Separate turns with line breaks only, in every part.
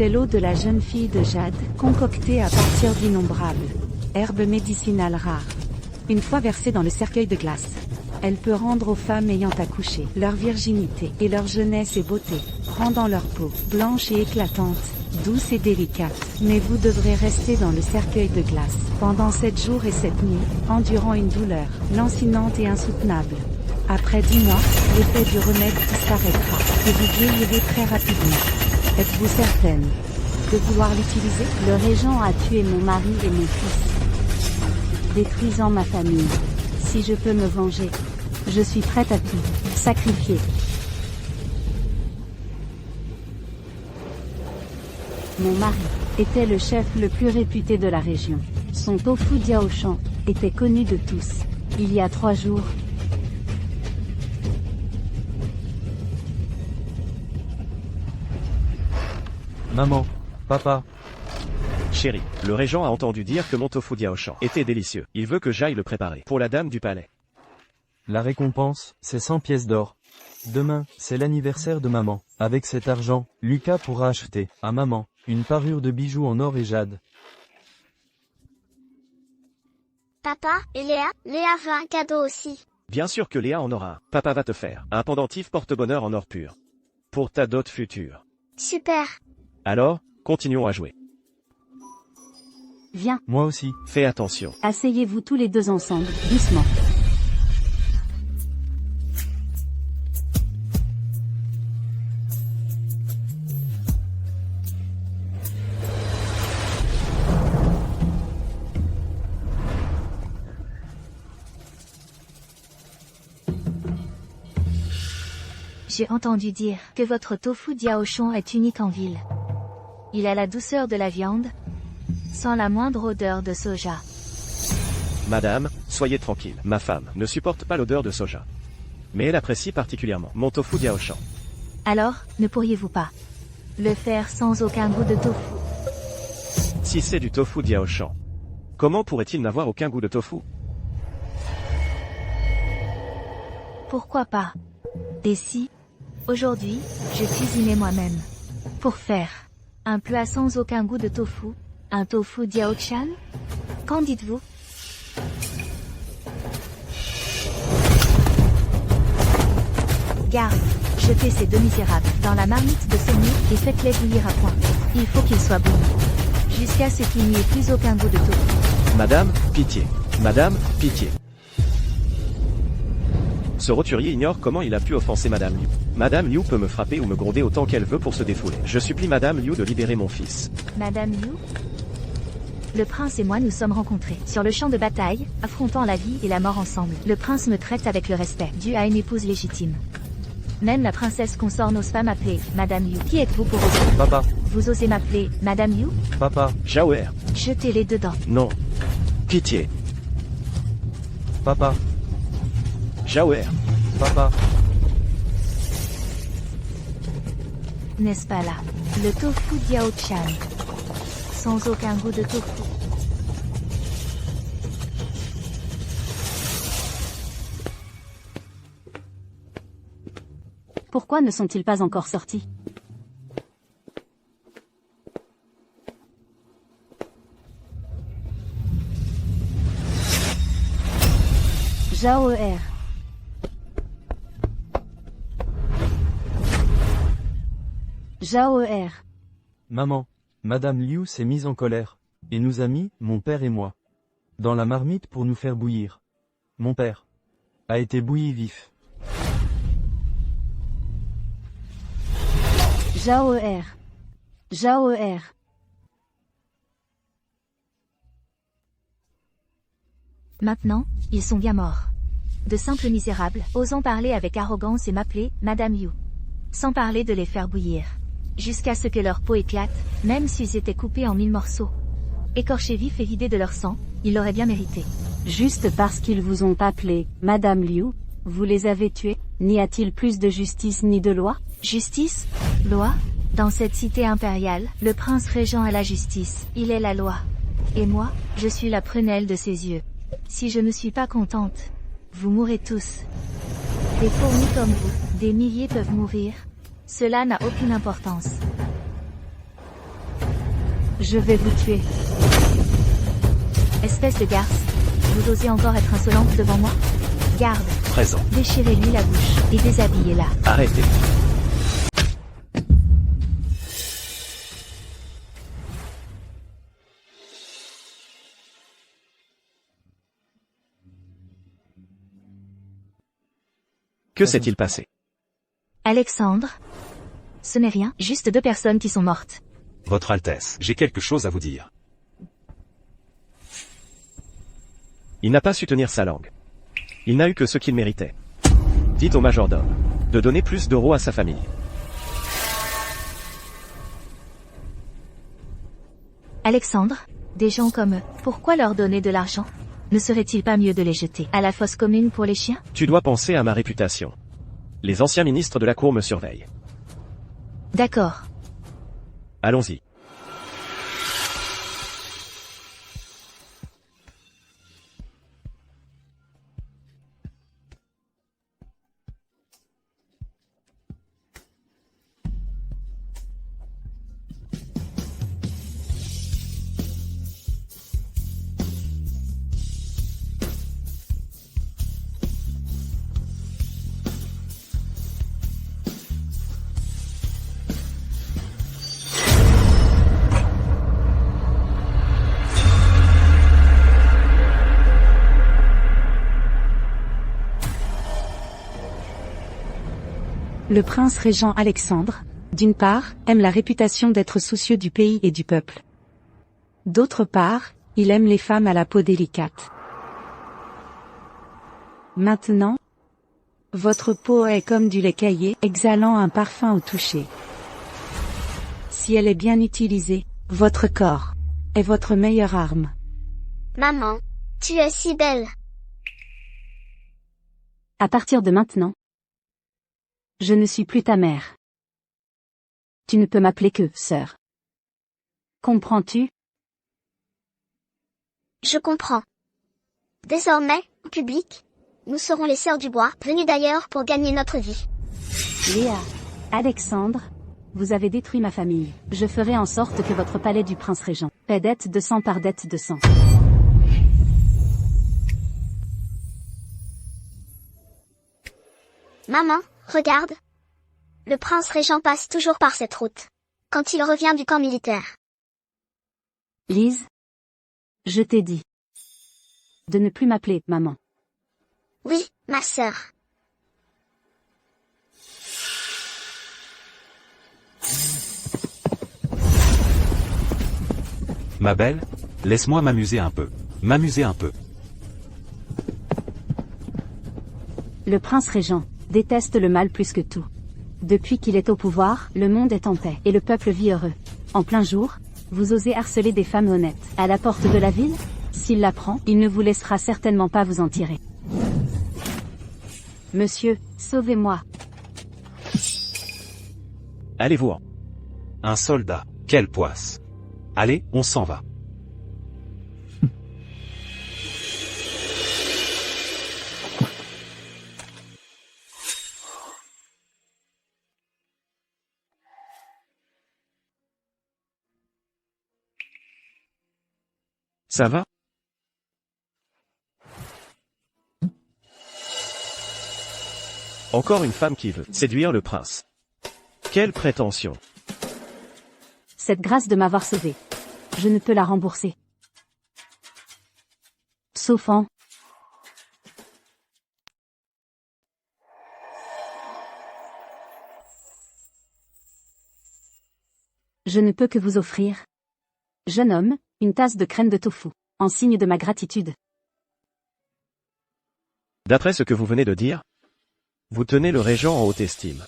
C'est l'eau de la jeune fille de Jade, concoctée à partir d'innombrables herbes médicinales rares. Une fois versée dans le cercueil de glace, elle peut rendre aux femmes ayant accouché leur virginité et leur jeunesse et beauté, rendant leur peau blanche et éclatante, douce et délicate. Mais vous devrez rester dans le cercueil de glace pendant 7 jours et 7 nuits, endurant une douleur lancinante et insoutenable. Après 10 mois, l'effet du remède disparaîtra et vous guérirez très rapidement. Êtes-vous certaine de vouloir l'utiliser?
Le régent a tué mon mari et mon fils, détruisant ma famille. Si je peux me venger, je suis prête à tout sacrifier. Mon mari était le chef le plus réputé de la région. Son tofu Diaoshan était connu de tous. Il y a 3 jours,
Maman, papa,
Chérie, le régent a entendu dire que mon tofu Diaoshan était délicieux. Il veut que j'aille le préparer pour la dame du palais.
la récompense, c'est 100 pièces d'or. Demain, c'est l'anniversaire de maman. Avec cet argent, Lucas pourra acheter à maman une parure de bijoux en or et jade.
Papa, et Léa veut un cadeau aussi.
Bien sûr que Léa en aura un. Papa va te faire un pendentif porte-bonheur en or pur. Pour ta dot future.
Super.
Alors, continuons à jouer.
viens,
Moi aussi.
Fais attention.
asseyez-vous tous les deux ensemble, doucement.
J'ai entendu dire que votre tofu Diaoshan est unique en ville. Il a la douceur de la viande, sans la moindre odeur de soja.
Madame, soyez tranquille. Ma femme ne supporte pas l'odeur de soja. Mais elle apprécie particulièrement mon tofu Diaoshan.
Alors, ne pourriez-vous pas le faire sans aucun goût de tofu?
Si c'est du tofu Diaoshan, comment pourrait-il n'avoir aucun goût de tofu?
Pourquoi pas? Et si, aujourd'hui, je cuisinais moi-même pour faire un plat sans aucun goût de tofu, un tofu Diaoshan? Qu'en dites-vous? Garde, jetez ces deux misérables dans la marmite de saumure et faites-les bouillir à point. Il faut qu'ils soient bouillis, jusqu'à ce qu'il n'y ait plus aucun goût de tofu.
Madame, pitié. Madame, pitié. Ce roturier ignore comment il a pu offenser Madame Liu. Madame Liu peut me frapper ou me gronder autant qu'elle veut pour se défouler. Je supplie Madame Liu de libérer mon fils.
Madame Liu? Le prince et moi nous sommes rencontrés sur le champ de bataille, affrontant la vie et la mort ensemble. Le prince me traite avec le respect dû à une épouse légitime. Même la princesse consort n'ose pas m'appeler Madame Liu. Qui êtes-vous pour oser?
Papa,
Vous osez m'appeler Madame Liu?
papa,
Jaoer.
Jetez-les dedans.
Non. Pitié.
papa,
Jaoer.
papa.
N'est-ce pas là? Le tofu Diaoshan. Sans aucun goût de tofu.
Pourquoi ne sont-ils pas encore sortis? Jaoer. Jaoer.
Maman, Madame Liu s'est mise en colère, et nous a mis, mon père et moi, dans la marmite pour nous faire bouillir. Mon père a été bouilli vif.
Jaoer. Jaoer.
Maintenant, ils sont bien morts. De simples misérables, osant parler avec arrogance et m'appeler Madame Liu. Sans parler de les faire bouillir. Jusqu'à ce que leur peau éclate, même s'ils étaient coupés en 1000 morceaux. Écorchés vifs et vidés de leur sang, ils l'auraient bien mérité.
Juste parce qu'ils vous ont appelé Madame Liu, vous les avez tués? N'y a-t-il plus de justice ni de loi?
Justice? Loi? Dans cette cité impériale, le prince régent a la justice. Il est la loi. Et moi, je suis la prunelle de ses yeux. Si je ne suis pas contente, vous mourrez tous. Des fourmis comme vous, des milliers peuvent mourir. Cela n'a aucune importance.
Je vais vous tuer.
Espèce de garce. Vous osez encore être insolente devant moi? Garde,
Présent.
déchirez-lui la bouche et déshabillez-la.
Arrêtez. Que s'est-il passé?
Alexandre? Ce n'est rien, juste 2 personnes qui sont mortes.
Votre Altesse, j'ai quelque chose à vous dire.
Il n'a pas su tenir sa langue. Il n'a eu que ce qu'il méritait. Dites au majordome de donner plus d'euros à sa famille.
Alexandre? Des gens comme eux, pourquoi leur donner de l'argent? Ne serait-il pas mieux de les jeter à la fosse commune pour les chiens?
Tu dois penser à ma réputation. Les anciens ministres de la cour me surveillent.
D'accord.
Allons-y.
Le prince régent Alexandre, d'une part, aime la réputation d'être soucieux du pays et du peuple. D'autre part, il aime les femmes à la peau délicate. Maintenant, votre peau est comme du lait caillé, exhalant un parfum au toucher. Si elle est bien utilisée, votre corps est votre meilleure arme.
Maman, tu es si belle.
À partir de maintenant, je ne suis plus ta mère. Tu ne peux m'appeler que sœur. Comprends-tu?
Je comprends. Désormais, public, nous serons les sœurs du bois, venues d'ailleurs pour gagner notre vie.
Léa, Alexandre, vous avez détruit ma famille. Je ferai en sorte que votre palais du prince régent paie dette de sang par dette de sang.
Maman, regarde. Le prince régent passe toujours par cette route. Quand il revient du camp militaire.
Lise, je t'ai dit de ne plus m'appeler maman.
Oui, ma sœur.
Ma belle, laisse-moi m'amuser un peu. M'amuser un peu.
Le prince régent déteste le mal plus que tout. Depuis qu'il est au pouvoir, le monde est en paix et le peuple vit heureux. En plein jour, vous osez harceler des femmes honnêtes à la porte de la ville? S'il l'apprend, il ne vous laissera certainement pas vous en tirer. Monsieur, sauvez-moi.
Allez-vous-en.
Un soldat, quelle poisse. Allez, on s'en va.
Ça va? Encore une femme qui veut séduire le prince. Quelle prétention!
Cette grâce de m'avoir sauvé, je ne peux la rembourser. Sauf en... Je ne peux que vous offrir, jeune homme, une tasse de crème de tofu, en signe de ma gratitude.
D'après ce que vous venez de dire, vous tenez le régent en haute estime.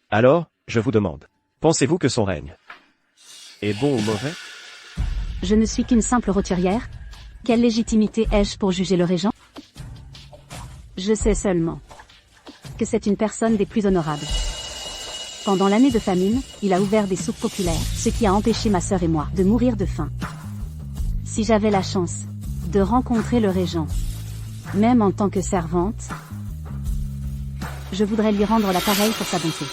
Alors, je vous demande, pensez-vous que son règne est bon ou mauvais?
Je ne suis qu'une simple roturière. Quelle légitimité ai-je pour juger le régent? Je sais seulement que c'est une personne des plus honorables. Pendant l'année de famine, il a ouvert des soupes populaires, ce qui a empêché ma sœur et moi de mourir de faim. Si j'avais la chance de rencontrer le régent, même en tant que servante, je voudrais lui rendre l'appareil pour sa bonté.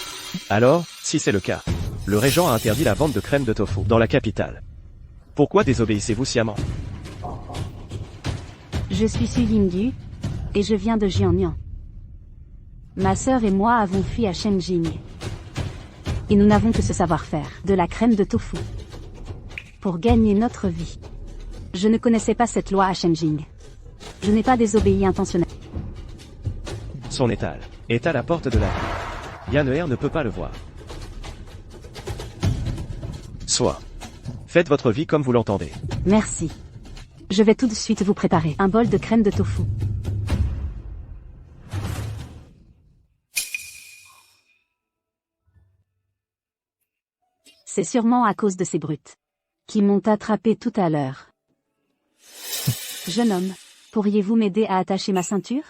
Alors, si c'est le cas, le régent a interdit la vente de crème de tofu dans la capitale. Pourquoi désobéissez-vous sciemment?
Je suis Su Yingyu, et je viens de Jiangnan. Ma sœur et moi avons fui à Shenjing. Et nous n'avons que ce savoir-faire, de la crème de tofu. Pour gagner notre vie. Je ne connaissais pas cette loi à Shenjing. Je n'ai pas désobéi intentionnellement.
Son étal est à la porte de la ville. Yan'er ne peut pas le voir. Soit. Faites votre vie comme vous l'entendez.
Merci. Je vais tout de suite vous préparer un bol de crème de tofu. C'est sûrement à cause de ces brutes qui m'ont attrapé tout à l'heure. Jeune homme, pourriez-vous m'aider à attacher ma ceinture?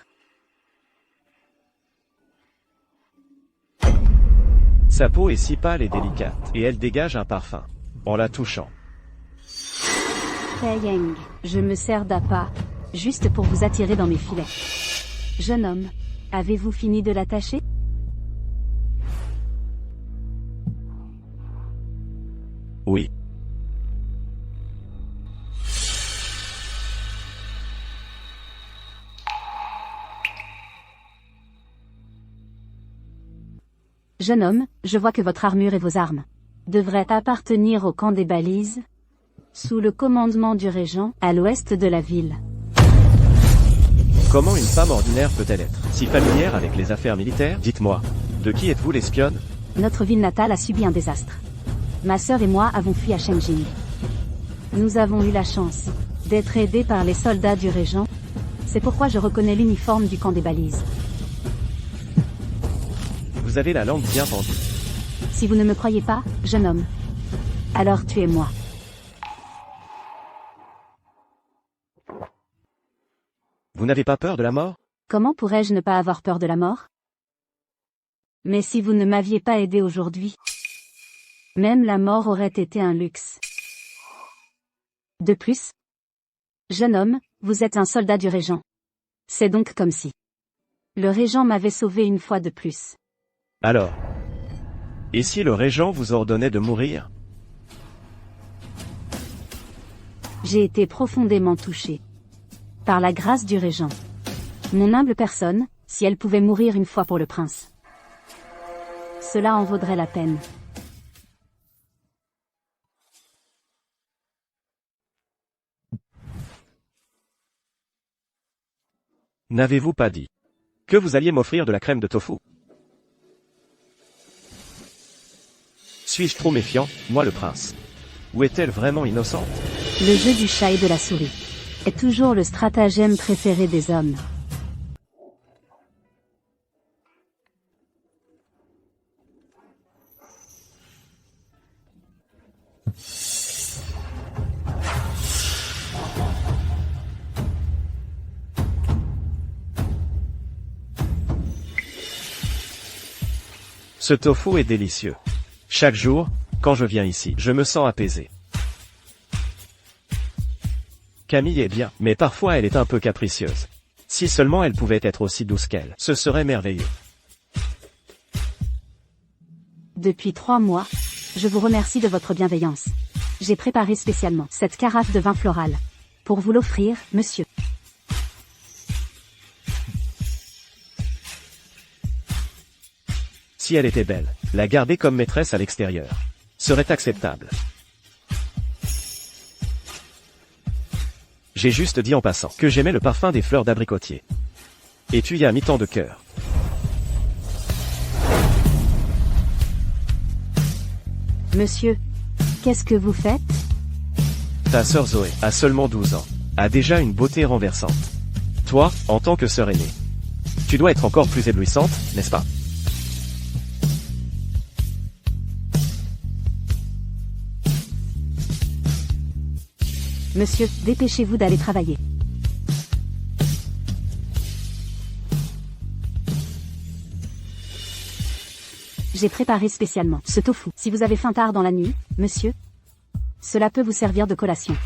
Sa peau est si pâle et délicate, et elle dégage un parfum. En la touchant.
Fei Yang, je me sers d'appât, juste pour vous attirer dans mes filets. Jeune homme, avez-vous fini de l'attacher?
Oui.
Jeune homme, je vois que votre armure et vos armes devraient appartenir au camp des balises, sous le commandement du régent, à l'ouest de la ville.
Comment une femme ordinaire peut-elle être si familière avec les affaires militaires? Dites-moi, de qui êtes-vous l'espionne?
Notre ville natale a subi un désastre. Ma sœur et moi avons fui à Shenjing. Nous avons eu la chance d'être aidés par les soldats du régent. C'est pourquoi je reconnais l'uniforme du camp des balises.
Vous avez la langue bien pendue.
Si vous ne me croyez pas, jeune homme, alors tuez-moi.
Vous n'avez pas peur de la mort?
Comment pourrais-je ne pas avoir peur de la mort? Mais si vous ne m'aviez pas aidé aujourd'hui, même la mort aurait été un luxe. De plus, jeune homme, vous êtes un soldat du régent. C'est donc comme si le régent m'avait sauvé une fois de plus.
Alors, et si le régent vous ordonnait de mourir?
J'ai été profondément touché par la grâce du régent. Mon humble personne, si elle pouvait mourir une fois pour le prince, cela en vaudrait la peine.
N'avez-vous pas dit que vous alliez m'offrir de la crème de tofu? Suis-je trop méfiant, moi le prince? Ou est-elle vraiment innocente?
Le jeu du chat et de la souris est toujours le stratagème préféré des hommes.
Ce tofu est délicieux. Chaque jour, quand je viens ici, je me sens apaisé. Camille est bien, mais parfois elle est un peu capricieuse. Si seulement elle pouvait être aussi douce qu'elle, ce serait merveilleux.
Depuis 3 mois, je vous remercie de votre bienveillance. J'ai préparé spécialement cette carafe de vin floral pour vous l'offrir, monsieur.
Si elle était belle, la garder comme maîtresse à l'extérieur serait acceptable. J'ai juste dit en passant que j'aimais le parfum des fleurs d'abricotier. Et tu y as mis tant de cœur.
Monsieur, qu'est-ce que vous faites?
Ta sœur Zoé a seulement 12 ans, a déjà une beauté renversante. Toi, en tant que sœur aînée, tu dois être encore plus éblouissante, n'est-ce pas?
Monsieur, dépêchez-vous d'aller travailler. J'ai préparé spécialement ce tofu. Si vous avez faim tard dans la nuit, monsieur, cela peut vous servir de collation.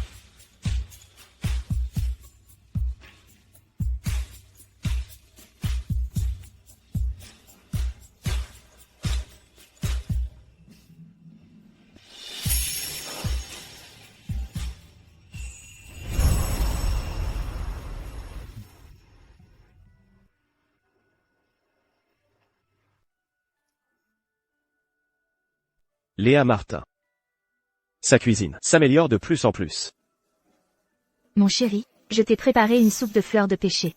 Léa Martin. Sa cuisine s'améliore de plus en plus.
Mon chéri, je t'ai préparé une soupe de fleurs de pêcher.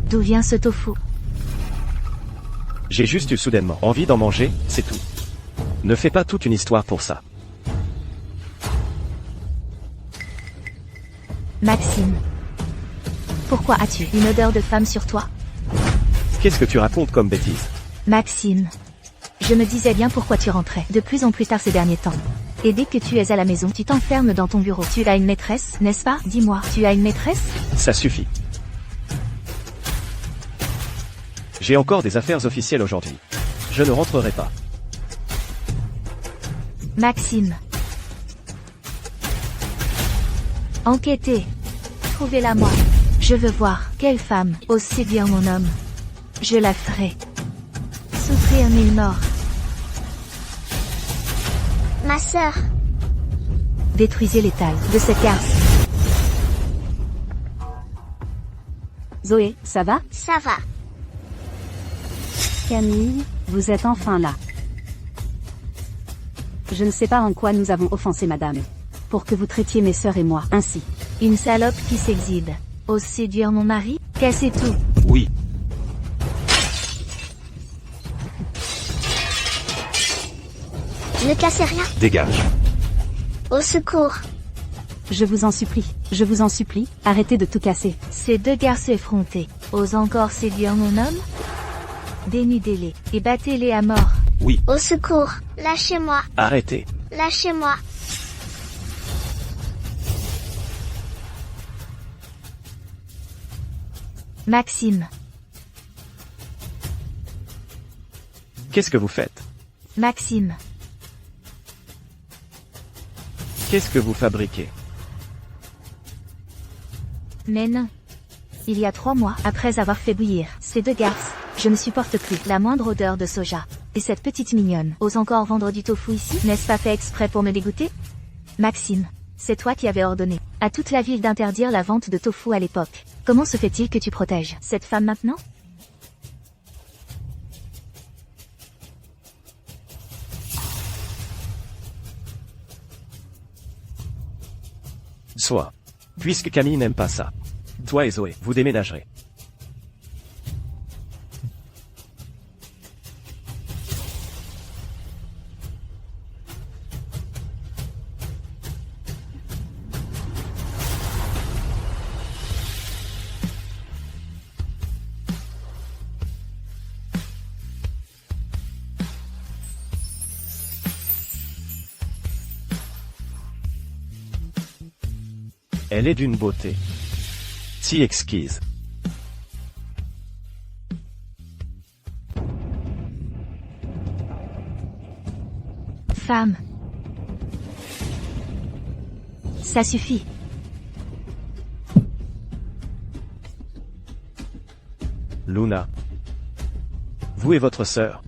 D'où vient ce tofu?
J'ai juste eu soudainement envie d'en manger, c'est tout. Ne fais pas toute une histoire pour ça.
Maxime. Pourquoi as-tu une odeur de femme sur toi?
Qu'est-ce que tu racontes comme bêtise?
Maxime. Je me disais bien pourquoi tu rentrais de plus en plus tard ces derniers temps. Et dès que tu es à la maison, tu t'enfermes dans ton bureau. Tu as une maîtresse, n'est-ce pas? Dis-moi, tu as une maîtresse?
Ça suffit. J'ai encore des affaires officielles aujourd'hui. Je ne rentrerai pas.
Maxime. Enquêtez. Trouvez-la moi. Je veux voir quelle femme ose séduire mon homme. Je la ferai souffrir mille morts.
Ma sœur.
Détruisez l'étal de cette garce.
Zoé, ça va?
Ça va.
Camille, vous êtes enfin là. Je ne sais pas en quoi nous avons offensé madame. Pour que vous traitiez mes sœurs et moi ainsi.
Une salope qui s'exhibe. Ose séduire mon mari? Cassez tout.
Oui.
Ne cassez rien.
Dégage.
Au secours.
Je vous en supplie, arrêtez de tout casser.
Ces deux garçons effrontés osent encore séduire mon homme? Dénudez-les et battez-les à mort.
Oui.
Au secours. Lâchez-moi.
Arrêtez.
Lâchez-moi.
Maxime.
Qu'est-ce que vous faites?
Maxime.
Qu'est-ce que vous fabriquez?
Mais non. Il y a 3 mois, après avoir fait bouillir ces deux garces, je ne supporte plus la moindre odeur de soja. Et cette petite mignonne ose encore vendre du tofu ici? N'est-ce pas fait exprès pour me dégoûter? Maxime, c'est toi qui avais ordonné à toute la ville d'interdire la vente de tofu à l'époque. Comment se fait-il que tu protèges cette femme maintenant?
Soit. Puisque Camille n'aime pas ça. Toi et Zoé, vous déménagerez. Elle est d'une beauté si exquise.
Femme. Ça suffit.
Luna. Vous et votre sœur.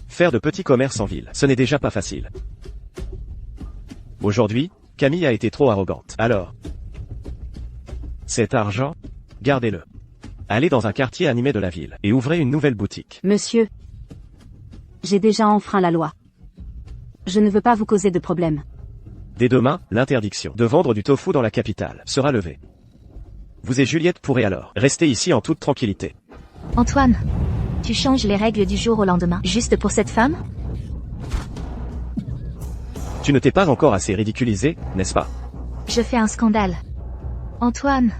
Faire de petits commerces en ville, ce n'est déjà pas facile. Aujourd'hui, Camille a été trop arrogante. Alors, cet argent, gardez-le. Allez dans un quartier animé de la ville et ouvrez une nouvelle boutique.
Monsieur, j'ai déjà enfreint la loi. Je ne veux pas vous causer de problème.
Dès demain, l'interdiction de vendre du tofu dans la capitale sera levée. Vous et Juliette pourrez alors rester ici en toute tranquillité.
Antoine, tu changes les règles du jour au lendemain, juste pour cette femme?
Tu ne t'es pas encore assez ridiculisé, n'est-ce pas?
Je fais un scandale. Antoine,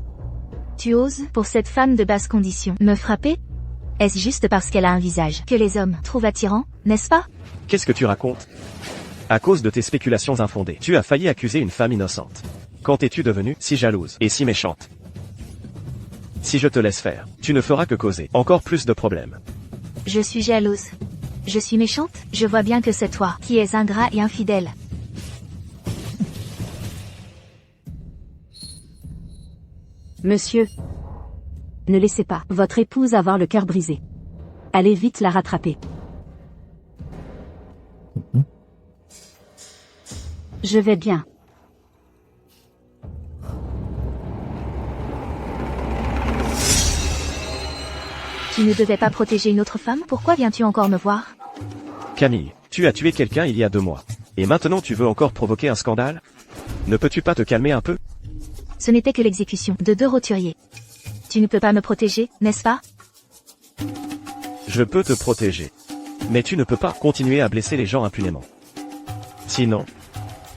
tu oses, pour cette femme de basse condition, me frapper? Est-ce juste parce qu'elle a un visage que les hommes trouvent attirant, n'est-ce pas?
Qu'est-ce que tu racontes? À cause de tes spéculations infondées, tu as failli accuser une femme innocente. Quand es-tu devenue si jalouse et si méchante? Si je te laisse faire, tu ne feras que causer encore plus de problèmes.
Je suis jalouse. Je suis méchante? Je vois bien que c'est toi qui es ingrat et infidèle.
Monsieur, ne laissez pas votre épouse avoir le cœur brisé. Allez vite la rattraper. Je vais bien.
Tu ne devais pas protéger une autre femme? Pourquoi viens-tu encore me voir?
Camille, tu as tué quelqu'un il y a 2 mois. Et maintenant tu veux encore provoquer un scandale? Ne peux-tu pas te calmer un peu?
Ce n'était que l'exécution de 2 roturiers. Tu ne peux pas me protéger, n'est-ce pas?
Je peux te protéger. Mais tu ne peux pas continuer à blesser les gens impunément. Sinon,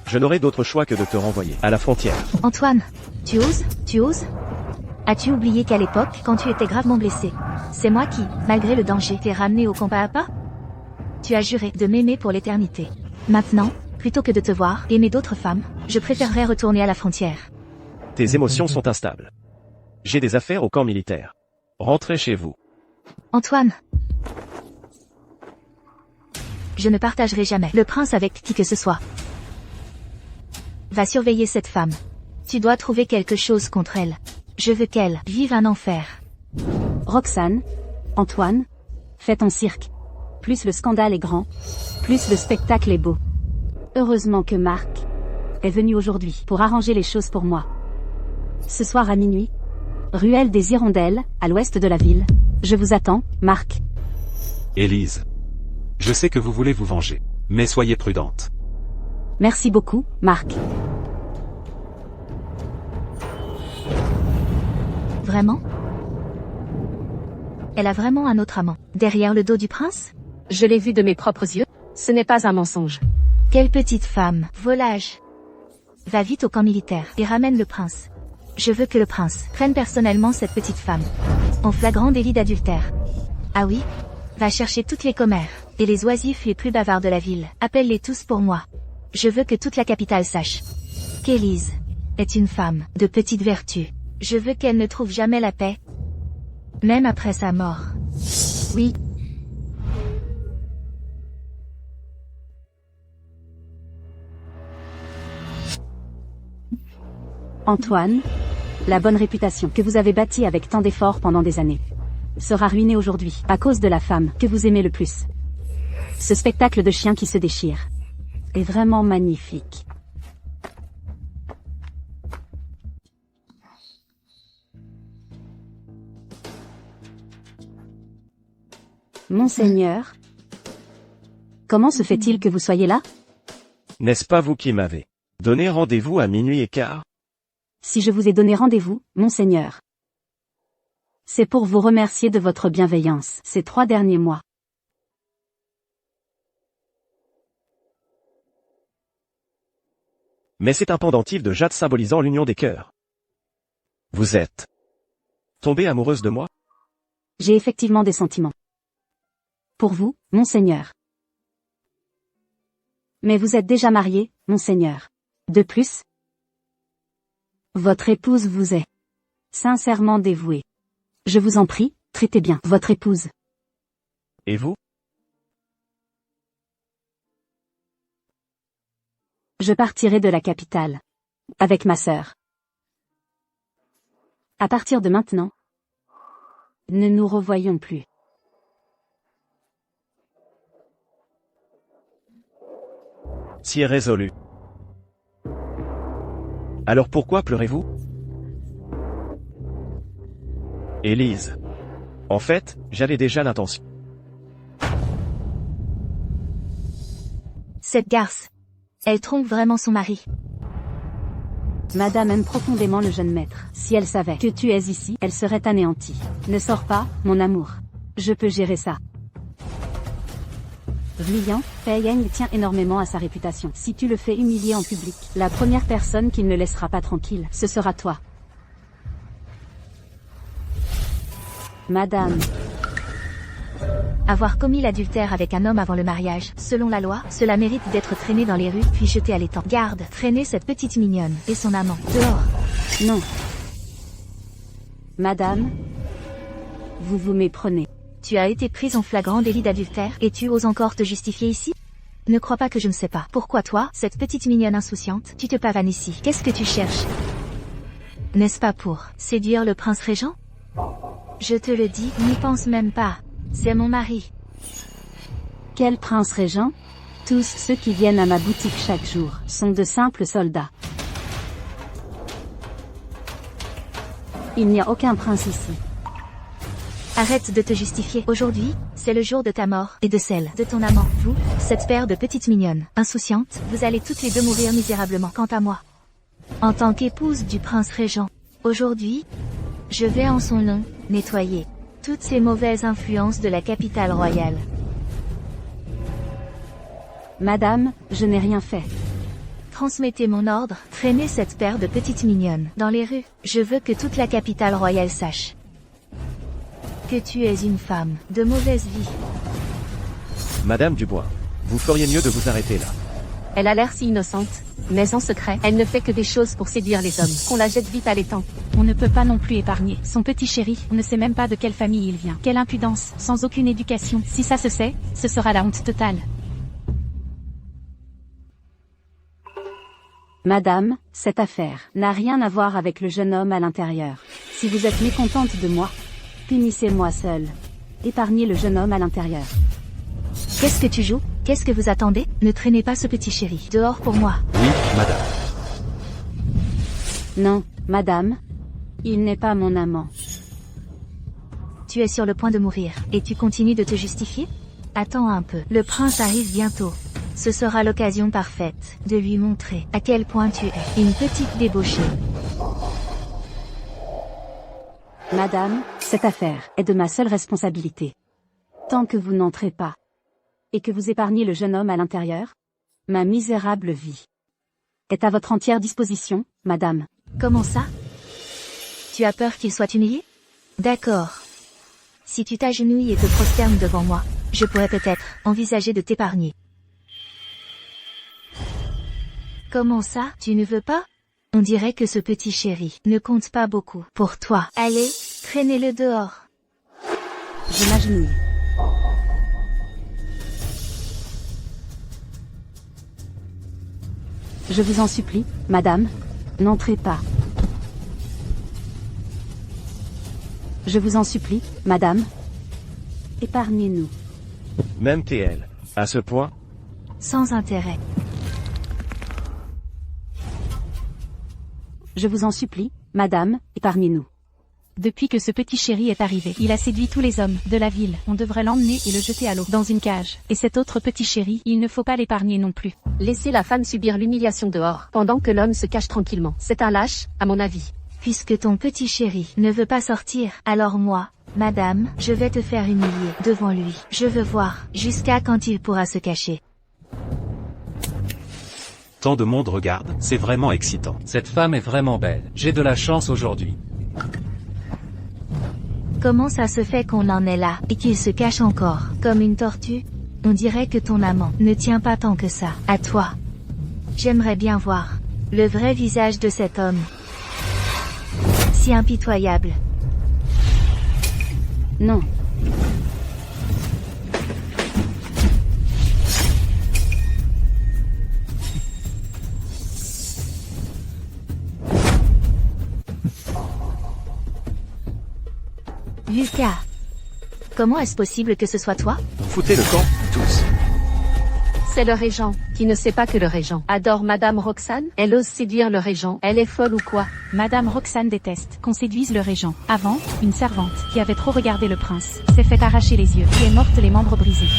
je n'aurai d'autre choix que de te renvoyer à la frontière.
Antoine, tu oses? Tu oses? As-tu oublié qu'à l'époque, quand tu étais gravement blessé, c'est moi qui, malgré le danger, t'ai ramené au combat à pas? Tu as juré de m'aimer pour l'éternité. Maintenant, plutôt que de te voir aimer d'autres femmes, je préférerais retourner à la frontière.
Tes émotions sont instables. J'ai des affaires au camp militaire. Rentrez chez vous.
Antoine, je ne partagerai jamais le prince avec qui que ce soit. Va surveiller cette femme. Tu dois trouver quelque chose contre elle. Je veux qu'elle vive un enfer.
Roxane, Antoine, fais ton cirque. Plus le scandale est grand, plus le spectacle est beau. Heureusement que Marc est venu aujourd'hui pour arranger les choses pour moi. Ce soir à minuit, ruelle des Hirondelles, à l'ouest de la ville. Je vous attends, Marc.
Élise. Je sais que vous voulez vous venger. Mais soyez prudente.
Merci beaucoup, Marc.
Vraiment? Elle a vraiment un autre amant, derrière le dos du prince?
Je l'ai vu de mes propres yeux. Ce n'est pas un mensonge.
Quelle petite femme, volage. Va vite au camp militaire et ramène le prince. Je veux que le prince prenne personnellement cette petite femme. En flagrant délit d'adultère. Ah oui? Va chercher toutes les commères et les oisifs les plus bavards de la ville. Appelle-les tous pour moi. Je veux que toute la capitale sache qu'Élise est une femme de petite vertu. Je veux qu'elle ne trouve jamais la paix, même après sa mort. Oui.
Antoine, la bonne réputation que vous avez bâtie avec tant d'efforts pendant des années sera ruinée aujourd'hui à cause de la femme que vous aimez le plus. Ce spectacle de chien qui se déchire est vraiment magnifique. Monseigneur, comment se fait-il que vous soyez là?
N'est-ce pas vous qui m'avez donné rendez-vous à 00h15?
Si je vous ai donné rendez-vous, Monseigneur, c'est pour vous remercier de votre bienveillance ces 3 derniers mois.
Mais c'est un pendentif de jade symbolisant l'union des cœurs. Vous êtes tombée amoureuse de moi?
J'ai effectivement des sentiments pour vous, Monseigneur. Mais vous êtes déjà marié, Monseigneur. De plus, votre épouse vous est sincèrement dévouée. Je vous en prie, traitez bien votre épouse.
Et vous?
Je partirai de la capitale avec ma sœur. À partir de maintenant, ne nous revoyons plus.
Si résolu. Alors pourquoi pleurez-vous? Élise. En fait, j'avais déjà l'intention.
Cette garce. Elle trompe vraiment son mari.
Madame aime profondément le jeune maître. Si elle savait que tu es ici, elle serait anéantie. Ne sors pas, mon amour. Je peux gérer ça. Brillant, Fei Yang tient énormément à sa réputation. Si tu le fais humilier en public, la première personne qu'il ne laissera pas tranquille, ce sera toi. Madame.
Avoir commis l'adultère avec un homme avant le mariage, selon la loi, cela mérite d'être traîné dans les rues puis jeté à l'étang. Garde, traînez cette petite mignonne et son amant dehors.
Non. Madame. Vous vous méprenez.
Tu as été prise en flagrant délit d'adultère et tu oses encore te justifier ici? Ne crois pas que je ne sais pas. Pourquoi toi, cette petite mignonne insouciante, tu te pavanes ici? Qu'est-ce que tu cherches? N'est-ce pas pour séduire le prince régent? Je te le dis, n'y pense même pas. C'est mon mari.
Quel prince régent? Tous ceux qui viennent à ma boutique chaque jour sont de simples soldats. Il n'y a aucun prince ici.
Arrête de te justifier. Aujourd'hui, c'est le jour de ta mort et de celle de ton amant. Vous, cette paire de petites mignonnes, insouciantes, vous allez toutes les deux mourir misérablement. Quant à moi, en tant qu'épouse du prince régent, aujourd'hui, je vais en son nom nettoyer toutes ces mauvaises influences de la capitale royale.
Madame, je n'ai rien fait.
Transmettez mon ordre, traînez cette paire de petites mignonnes dans les rues. Je veux que toute la capitale royale sache que tu es une femme de mauvaise vie.
Madame Dubois, vous feriez mieux de vous arrêter là.
Elle a l'air si innocente, mais en secret, elle ne fait que des choses pour séduire les hommes. Qu'on la jette vite à l'étang.
On ne peut pas non plus épargner son petit chéri. On ne sait même pas de quelle famille il vient. Quelle impudence, sans aucune éducation. Si ça se sait, ce sera la honte totale.
Madame, cette affaire n'a rien à voir avec le jeune homme à l'intérieur. Si vous êtes mécontente de moi, punissez-moi seule. Épargnez le jeune homme à l'intérieur.
Qu'est-ce que tu joues? Qu'est-ce que vous attendez? Ne traînez pas ce petit chéri dehors pour moi.
Oui, madame.
Non, madame. Il n'est pas mon amant.
Tu es sur le point de mourir, et tu continues de te justifier? Attends un peu, le prince arrive bientôt. Ce sera l'occasion parfaite de lui montrer à quel point tu es une petite débauchée.
Madame, cette affaire est de ma seule responsabilité. Tant que vous n'entrez pas, et que vous épargnez le jeune homme à l'intérieur, ma misérable vie est à votre entière disposition, madame.
Comment ça? Tu as peur qu'il soit humilié? D'accord. Si tu t'agenouilles et te prosternes devant moi, je pourrais peut-être envisager de t'épargner. Comment ça, tu ne veux pas? On dirait que ce petit chéri ne compte pas beaucoup pour toi. Allez, traînez-le dehors.
Je m'agenouille. Je vous en supplie, madame, n'entrez pas. Je vous en supplie, madame, épargnez-nous.
Même TL. À ce point?
Sans intérêt.
Je vous en supplie, madame, épargnez-nous.
Depuis que ce petit chéri est arrivé, il a séduit tous les hommes de la ville. On devrait l'emmener et le jeter à l'eau, dans une cage. Et cet autre petit chéri, il ne faut pas l'épargner non plus.
Laissez la femme subir l'humiliation dehors, pendant que l'homme se cache tranquillement. C'est un lâche, à mon avis.
Puisque ton petit chéri ne veut pas sortir, alors moi, madame, je vais te faire humilier devant lui. Je veux voir jusqu'à quand il pourra se cacher.
Tant de monde regarde, c'est vraiment excitant.
Cette femme est vraiment belle. J'ai de la chance aujourd'hui.
Comment ça se fait qu'on en est là, et qu'il se cache encore, comme une tortue? On dirait que ton amant ne tient pas tant que ça à toi. J'aimerais bien voir le vrai visage de cet homme. Si impitoyable.
Non.
Lucas. Comment est-ce possible que ce soit toi?
Foutez le camp, tous.
C'est le régent, qui ne sait pas que le régent adore Madame Roxane. Elle ose séduire le régent. Elle est folle ou quoi?
Madame Roxane déteste qu'on séduise le régent. Avant, une servante, qui avait trop regardé le prince, s'est fait arracher les yeux, et est morte les membres brisés.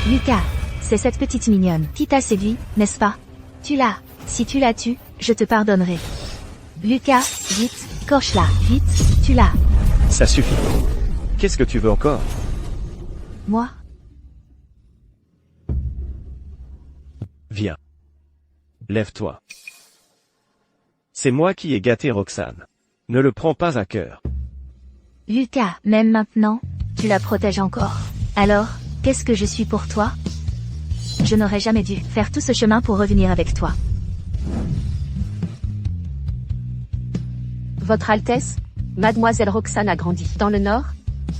Lucas, c'est cette petite mignonne qui t'a séduit, n'est-ce pas? Tu l'as. Si tu la tues, je te pardonnerai. Lucas, vite, coche-la, vite, tu l'as.
Ça suffit. Qu'est-ce que tu veux encore?
Moi?
Viens. Lève-toi. C'est moi qui ai gâté Roxane. Ne le prends pas à cœur.
Lucas, même maintenant, tu la protèges encore. Alors, qu'est-ce que je suis pour toi? Je n'aurais jamais dû faire tout ce chemin pour revenir avec toi.
Votre Altesse, Mademoiselle Roxane a grandi dans le Nord.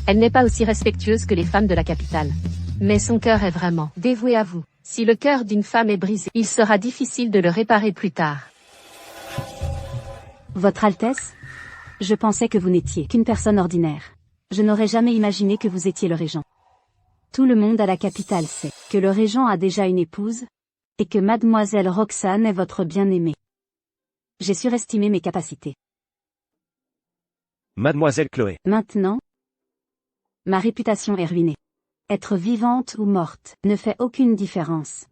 Elle n'est pas aussi respectueuse que les femmes de la capitale. Mais son cœur est vraiment dévoué à vous. Si le cœur d'une femme est brisé, il sera difficile de le réparer plus tard.
Votre Altesse, je pensais que vous n'étiez qu'une personne ordinaire. Je n'aurais jamais imaginé que vous étiez le régent. Tout le monde à la capitale sait que le régent a déjà une épouse, et que Mademoiselle Roxane est votre bien-aimée. J'ai surestimé mes capacités.
Mademoiselle Chloé.
Maintenant, Ma réputation est ruinée. Être vivante ou morte ne fait aucune différence.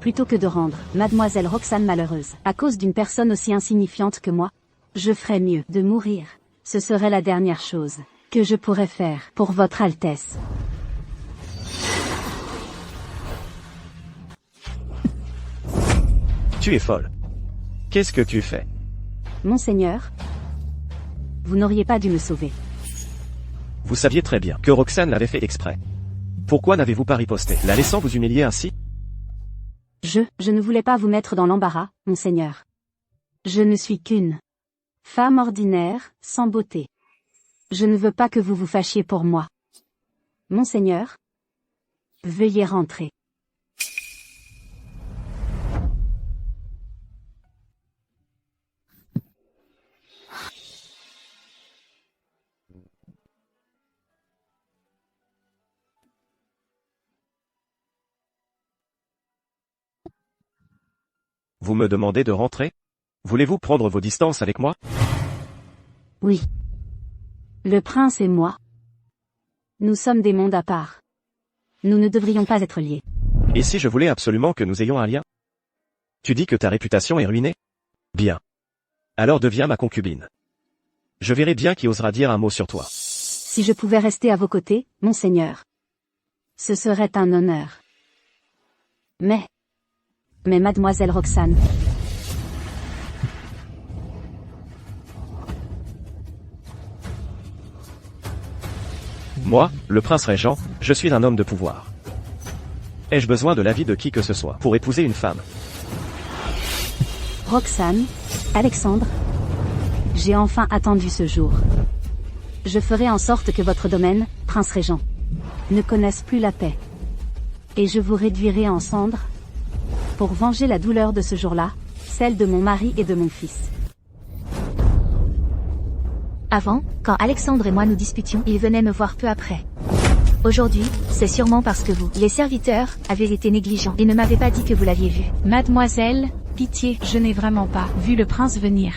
Plutôt que de rendre Mademoiselle Roxane malheureuse à cause d'une personne aussi insignifiante que moi, je ferais mieux de mourir. Ce serait la dernière chose que je pourrais faire pour votre Altesse.
Tu es folle. Qu'est-ce que tu fais?
Monseigneur, vous n'auriez pas dû me sauver.
Vous saviez très bien que Roxane l'avait fait exprès. Pourquoi n'avez-vous pas riposté, la laissant vous humilier ainsi?
Je ne voulais pas vous mettre dans l'embarras, monseigneur. Je ne suis qu'une femme ordinaire, sans beauté. Je ne veux pas que vous vous fâchiez pour moi. Monseigneur, veuillez rentrer.
Vous me demandez de rentrer? Voulez-vous prendre vos distances avec moi?
Oui. Le prince et moi. Nous sommes des mondes à part. Nous ne devrions pas être liés.
Et si je voulais absolument que nous ayons un lien? Tu dis que ta réputation est ruinée? Bien. Alors deviens ma concubine. Je verrai bien qui osera dire un mot sur toi.
Si je pouvais rester à vos côtés, monseigneur. Ce serait un honneur. Mais Mademoiselle Roxane.
Moi, le prince régent, je suis un homme de pouvoir. Ai-je besoin de l'avis de qui que ce soit pour épouser une femme?
Roxane, Alexandre, j'ai enfin attendu ce jour. Je ferai en sorte que votre domaine, prince régent, ne connaisse plus la paix. Et je vous réduirai en cendres, pour venger la douleur de ce jour-là, celle de mon mari et de mon fils.
Avant, quand Alexandre et moi nous disputions, il venait me voir peu après. Aujourd'hui, c'est sûrement parce que vous, les serviteurs, avez été négligents et ne m'avez pas dit que vous l'aviez vu.
Mademoiselle, pitié, je n'ai vraiment pas vu le prince venir.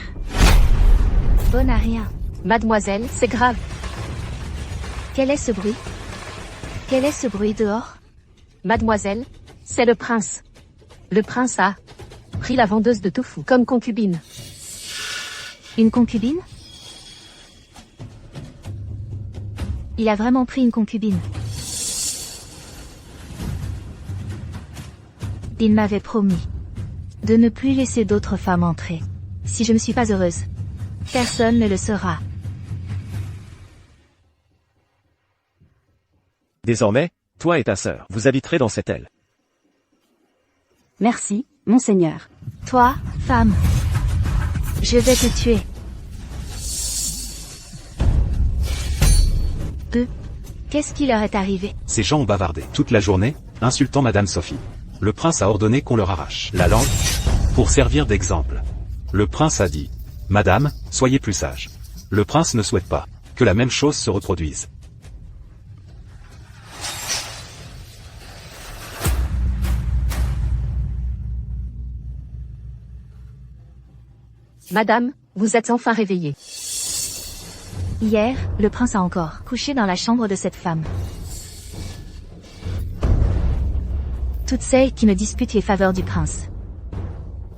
Bon à rien.
Mademoiselle, c'est grave.
Quel est ce bruit? Quel est ce bruit dehors?
Mademoiselle, c'est le prince. Le prince a pris la vendeuse de tofu comme concubine.
Une concubine? Il a vraiment pris une concubine. Il m'avait promis de ne plus laisser d'autres femmes entrer. Si je ne suis pas heureuse, personne ne le sera.
Désormais, toi et ta sœur, vous habiterez dans cette aile.
Merci, monseigneur.
Toi, femme, je vais te tuer. Qu'est-ce qui leur est arrivé?
Ces gens ont bavardé toute la journée, insultant Madame Sophie. Le prince a ordonné qu'on leur arrache la langue, pour servir d'exemple. Le prince a dit, « Madame, soyez plus sage. » Le prince ne souhaite pas que la même chose se reproduise.
Madame, vous êtes enfin réveillée.
Hier, le prince a encore couché dans la chambre de cette femme. Toutes celles qui me disputent les faveurs du prince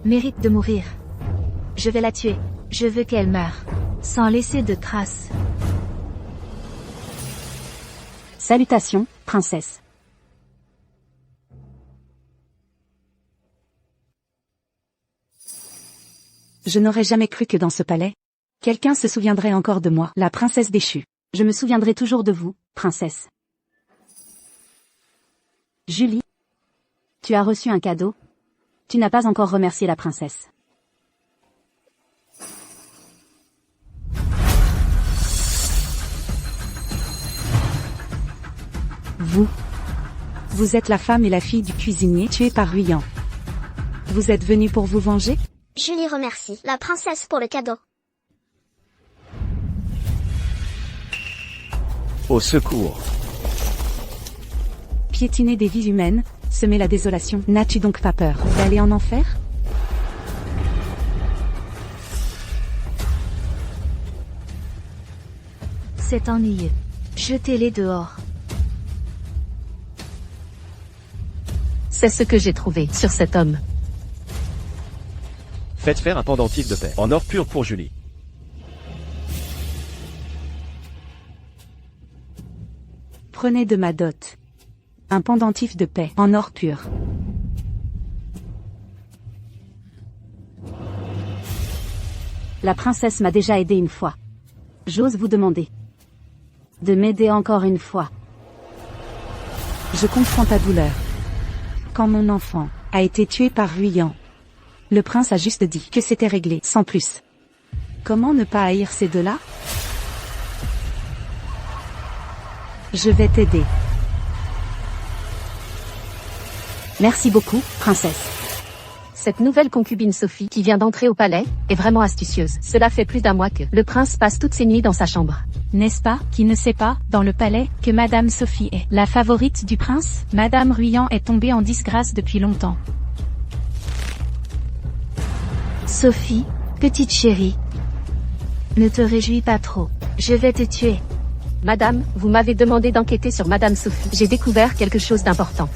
méritent de mourir. Je vais la tuer. Je veux qu'elle meure, sans laisser de traces.
Salutations, princesse. Je n'aurais jamais cru que dans ce palais, quelqu'un se souviendrait encore de moi, la princesse déchue. Je me souviendrai toujours de vous, princesse. Julie, tu as reçu un cadeau. Tu n'as pas encore remercié la princesse. Vous êtes la femme et la fille du cuisinier tué par Ruyan. Vous êtes venu pour vous venger?
Julie remercie la princesse pour le cadeau.
Au secours.
Piétiner des vies humaines, semer la désolation. N'as-tu donc pas peur d'aller en enfer?
C'est ennuyeux. Jetez-les dehors.
C'est ce que j'ai trouvé sur cet homme.
Faites faire un pendentif de paix en or pur pour Julie.
Prenez de ma dot. Un pendentif de paix en or pur.
La princesse m'a déjà aidé une fois. J'ose vous demander de m'aider encore une fois.
Je comprends ta douleur. Quand mon enfant a été tué par Ruyan, le prince a juste dit que c'était réglé, sans plus. Comment ne pas haïr ces deux-là? Je vais t'aider.
Merci beaucoup, princesse.
Cette nouvelle concubine Sophie qui vient d'entrer au palais est vraiment astucieuse. Cela fait plus d'un mois que le prince passe toutes ses nuits dans sa chambre.
N'est-ce pas, qui ne sait pas, dans le palais, que Madame Sophie est la favorite du prince? Madame Ruyan est tombée en disgrâce depuis longtemps.
Sophie, petite chérie. Ne te réjouis pas trop. Je vais te tuer.
Madame, vous m'avez demandé d'enquêter sur Madame Sophie. J'ai découvert quelque chose d'important.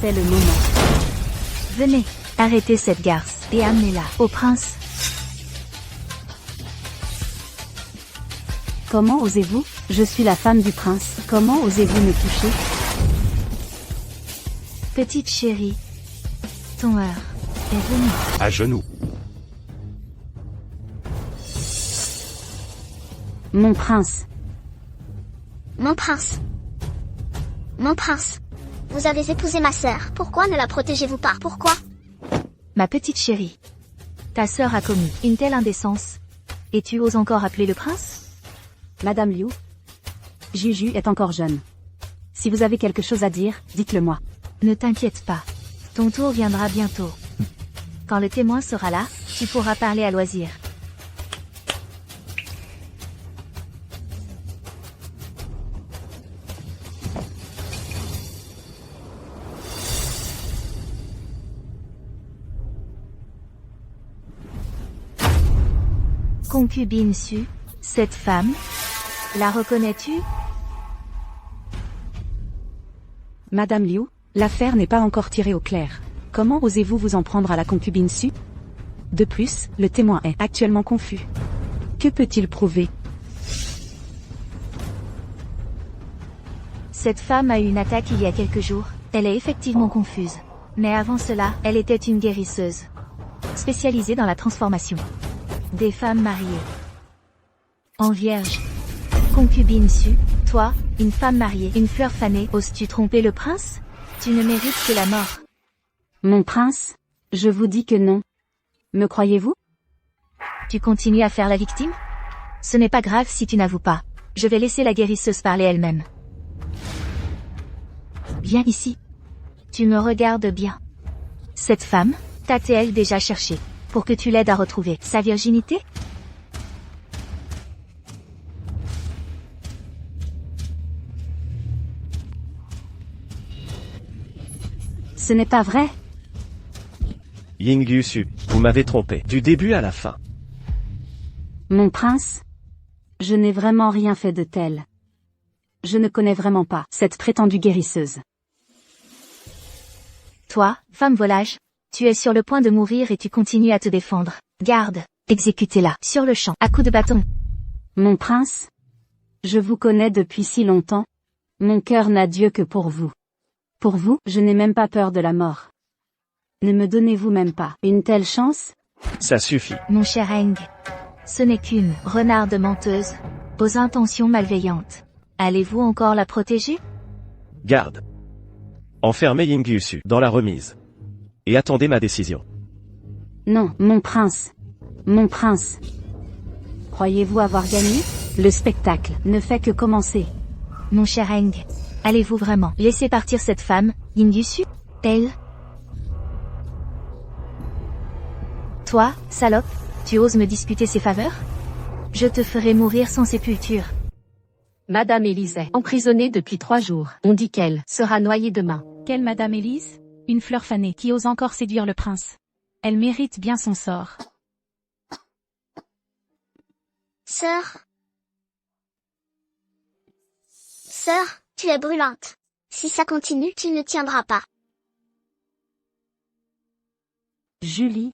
C'est le moment.
Venez, arrêtez cette garce et amenez-la au prince.
Comment osez-vous? Je suis la femme du prince. Comment osez-vous me toucher?
Petite chérie, ton heure est venue.
À genoux.
Mon prince.
Mon prince. Mon prince. Vous avez épousé ma sœur. Pourquoi ne la protégez-vous pas? Pourquoi?
Ma petite chérie. Ta sœur a commis une telle indécence. Et tu oses encore appeler le prince?
Madame Liu. Juju est encore jeune. Si vous avez quelque chose à dire, dites-le moi.
Ne t'inquiète pas. Ton tour viendra bientôt. Quand le témoin sera là, tu pourras parler à loisir. Concubine Su, cette femme, la reconnais-tu?
Madame Liu, l'affaire n'est pas encore tirée au clair. Comment osez-vous vous en prendre à la concubine Su? De plus, le témoin est actuellement confus. Que peut-il prouver?
Cette femme a eu une attaque il y a quelques jours. Elle est effectivement confuse. Mais avant cela, elle était une guérisseuse. Spécialisée dans la transformation des femmes mariées en vierges. Concubine Su, toi, une femme mariée, une fleur fanée, oses-tu tromper le prince? Tu ne mérites que la mort.
Mon prince, je vous dis que non. Me croyez-vous?
Tu continues à faire la victime? Ce n'est pas grave si tu n'avoues pas. Je vais laisser la guérisseuse parler elle-même. Viens ici. Tu me regardes bien. Cette femme, t'a-t-elle déjà cherché pour que tu l'aides à retrouver sa virginité?
Ce n'est pas vrai.
Ying Su, vous m'avez trompé, du début à la fin.
Mon prince, je n'ai vraiment rien fait de tel. Je ne connais vraiment pas cette prétendue guérisseuse.
Toi, femme volage, tu es sur le point de mourir et tu continues à te défendre. Garde, exécutez-la, sur le champ, à coups de bâton.
Mon prince, je vous connais depuis si longtemps. Mon cœur n'a Dieu que pour vous. Pour vous, je n'ai même pas peur de la mort. Ne me donnez-vous même pas une telle chance?
Ça suffit.
Mon cher Eng, ce n'est qu'une renarde menteuse, aux intentions malveillantes. Allez-vous encore la protéger?
Garde. Enfermez Ying Su dans la remise. Et attendez ma décision.
Non, mon prince. Mon prince. Croyez-vous avoir gagné? Le spectacle ne fait que commencer.
Mon cher Eng, allez-vous vraiment laisser partir cette femme, Ying Su? Elle? Toi, salope, tu oses me disputer ses faveurs? Je te ferai mourir sans sépulture.
Madame Élise est emprisonnée depuis 3 jours. On dit qu'elle sera noyée demain.
Quelle Madame Élise? Une fleur fanée qui ose encore séduire le prince. Elle mérite bien son sort.
Sœur. Sœur, tu es brûlante. Si ça continue, tu ne tiendras pas.
Julie.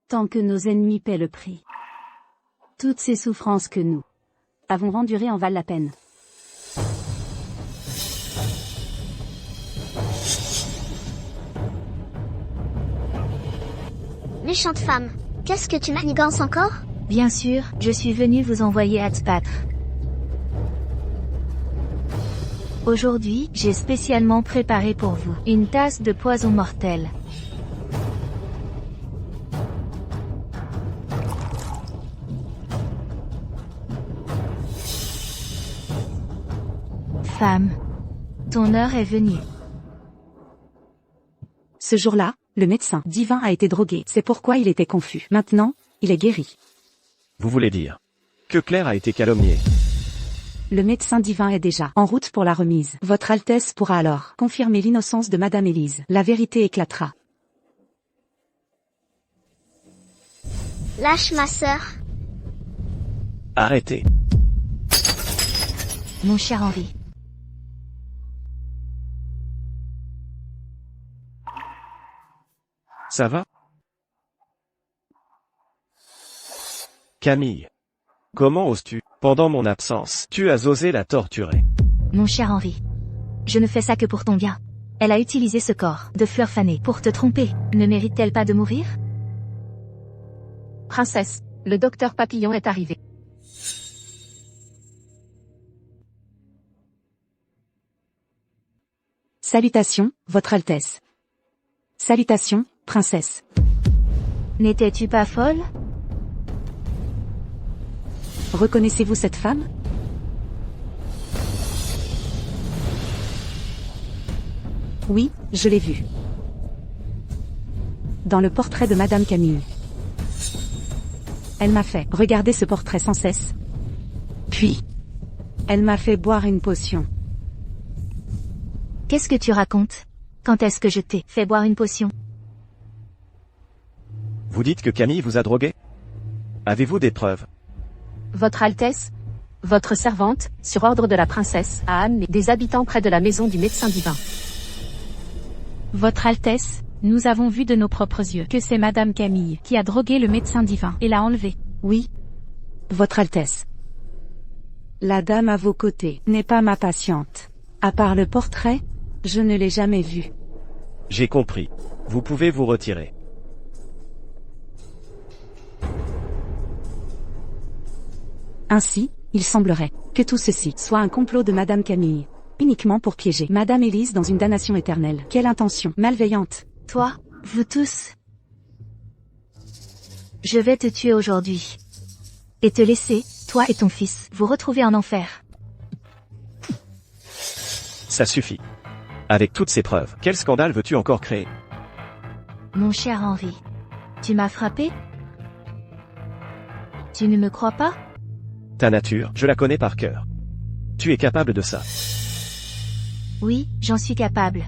Tant que nos ennemis paient le prix. Toutes ces souffrances que nous avons endurées en valent la peine.
Méchante femme, qu'est-ce que tu manigances encore?
Bien sûr, je suis venue vous envoyer à te battre. Aujourd'hui, j'ai spécialement préparé pour vous une tasse de poison mortel. Femme, ton heure est venue.
Ce jour-là, le médecin divin a été drogué. C'est pourquoi il était confus. Maintenant, il est guéri.
Vous voulez dire que Claire a été calomniée?
Le médecin divin est déjà en route pour la remise. Votre Altesse pourra alors confirmer l'innocence de Madame Élise. La vérité éclatera.
Lâche ma sœur.
Arrêtez.
Mon cher Henri.
Ça va? Camille. Comment oses-tu? Pendant mon absence, tu as osé la torturer.
Mon cher Henri. Je ne fais ça que pour ton bien. Elle a utilisé ce corps de fleur fanée pour te tromper. Ne mérite-t-elle pas de mourir?
Princesse, le docteur Papillon est arrivé.
Salutations, Votre Altesse. Salutations, princesse.
N'étais-tu pas folle?
Reconnaissez-vous cette femme? Oui, je l'ai vue. Dans le portrait de Madame Camille. Elle m'a fait regarder ce portrait sans cesse. Puis, elle m'a fait boire une potion.
Qu'est-ce que tu racontes? Quand est-ce que je t'ai fait boire une potion?
Vous dites que Camille vous a drogué? Avez-vous des preuves?
Votre Altesse, votre servante, sur ordre de la princesse, a amené des habitants près de la maison du médecin divin.
Votre Altesse, nous avons vu de nos propres yeux que c'est Madame Camille qui a drogué le médecin divin et l'a enlevé.
Oui. Votre Altesse. La dame à vos côtés n'est pas ma patiente. À part le portrait, je ne l'ai jamais vue.
J'ai compris. Vous pouvez vous retirer.
Ainsi, il semblerait que tout ceci soit un complot de Madame Camille, uniquement pour piéger Madame Élise dans une damnation éternelle. Quelle intention malveillante!
Toi, vous tous. Je vais te tuer aujourd'hui. Et te laisser, toi et ton fils, vous retrouver en enfer.
Ça suffit. Avec toutes ces preuves, quel scandale veux-tu encore créer?
Mon cher Henri. Tu m'as frappé? Tu ne me crois pas?
Ta nature, je la connais par cœur. Tu es capable de ça.
Oui, j'en suis capable.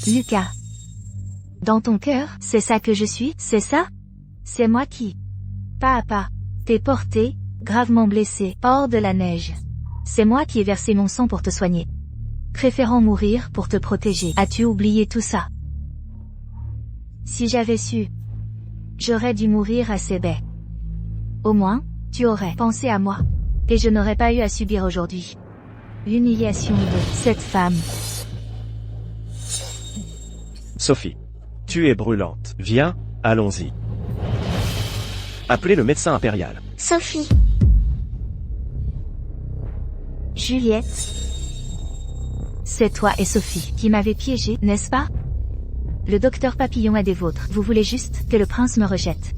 Lucas. Dans ton cœur, c'est ça que je suis, c'est ça? C'est moi qui, pas à pas, t'ai porté, gravement blessé, hors de la neige. C'est moi qui ai versé mon sang pour te soigner. Préférant mourir pour te protéger. As-tu oublié tout ça? Si j'avais su, j'aurais dû mourir à ces baies. Au moins, tu aurais pensé à moi. Et je n'aurais pas eu à subir aujourd'hui l'humiliation de cette femme.
Sophie. Tu es brûlante. Viens, allons-y. Appelez le médecin impérial.
Sophie.
Juliette. C'est toi et Sophie qui m'avez piégé, n'est-ce pas? Le docteur Papillon est des vôtres. Vous voulez juste que le prince me rejette.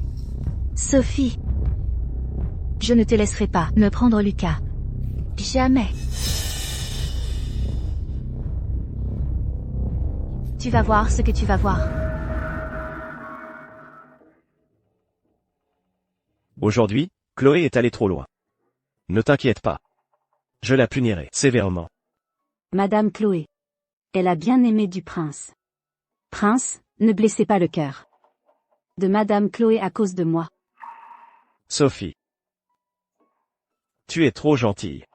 Sophie. Je ne te laisserai pas me prendre Lucas. Jamais. Tu vas voir ce que tu vas voir.
Aujourd'hui, Chloé est allée trop loin. Ne t'inquiète pas. Je la punirai sévèrement.
Madame Chloé. Elle a bien aimé du prince. Prince, ne blessez pas le cœur de Madame Chloé à cause de moi.
Sophie. Tu es trop gentille.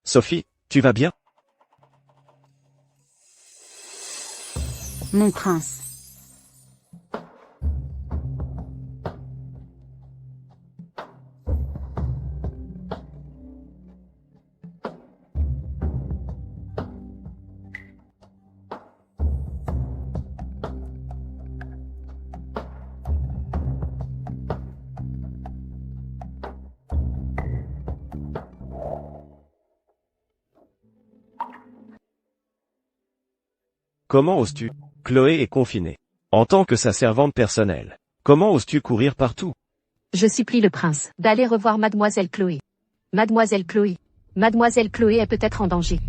Sophie, tu vas bien?
Mon prince.
Comment oses-tu? Chloé est confinée. En tant que sa servante personnelle. Comment oses-tu courir partout?
Je supplie le prince d'aller revoir Mademoiselle Chloé. Mademoiselle Chloé. Mademoiselle Chloé est peut-être en danger.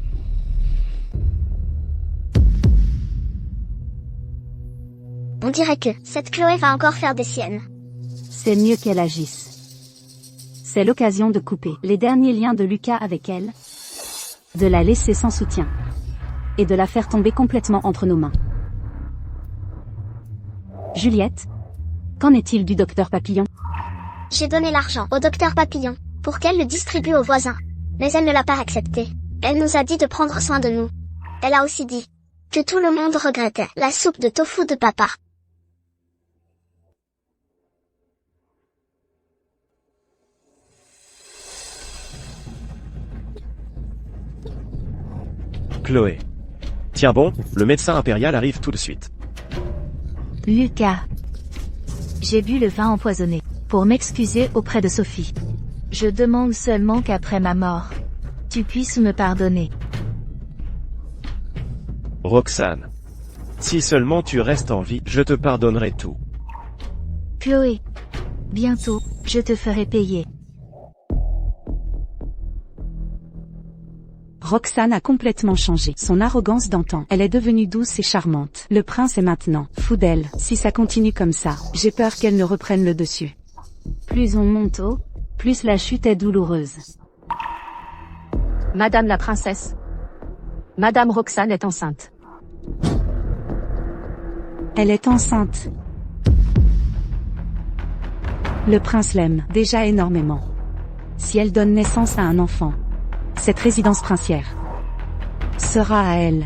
On dirait que cette Chloé va encore faire des siennes.
C'est mieux qu'elle agisse. C'est l'occasion de couper les derniers liens de Lucas avec elle, de la laisser sans soutien, et de la faire tomber complètement entre nos mains. Juliette, qu'en est-il du docteur Papillon?
J'ai donné l'argent au docteur Papillon, pour qu'elle le distribue aux voisins. Mais elle ne l'a pas accepté. Elle nous a dit de prendre soin de nous. Elle a aussi dit que tout le monde regrettait la soupe de tofu de papa.
Chloé. Tiens bon, le médecin impérial arrive tout de suite.
Lucas. J'ai bu le vin empoisonné, pour m'excuser auprès de Sophie. Je demande seulement qu'après ma mort, tu puisses me pardonner.
Roxane. Si seulement tu restes en vie, je te pardonnerai tout.
Chloé. Bientôt, je te ferai payer.
Roxane a complètement changé. Son arrogance d'antan. Elle est devenue douce et charmante. Le prince est maintenant fou d'elle. Si ça continue comme ça, j'ai peur qu'elle ne reprenne le dessus.
Plus on monte haut, plus la chute est douloureuse.
Madame la princesse. Madame Roxane est enceinte.
Elle est enceinte. Le prince l'aime déjà énormément. Si elle donne naissance à un enfant, cette résidence princière sera à elle.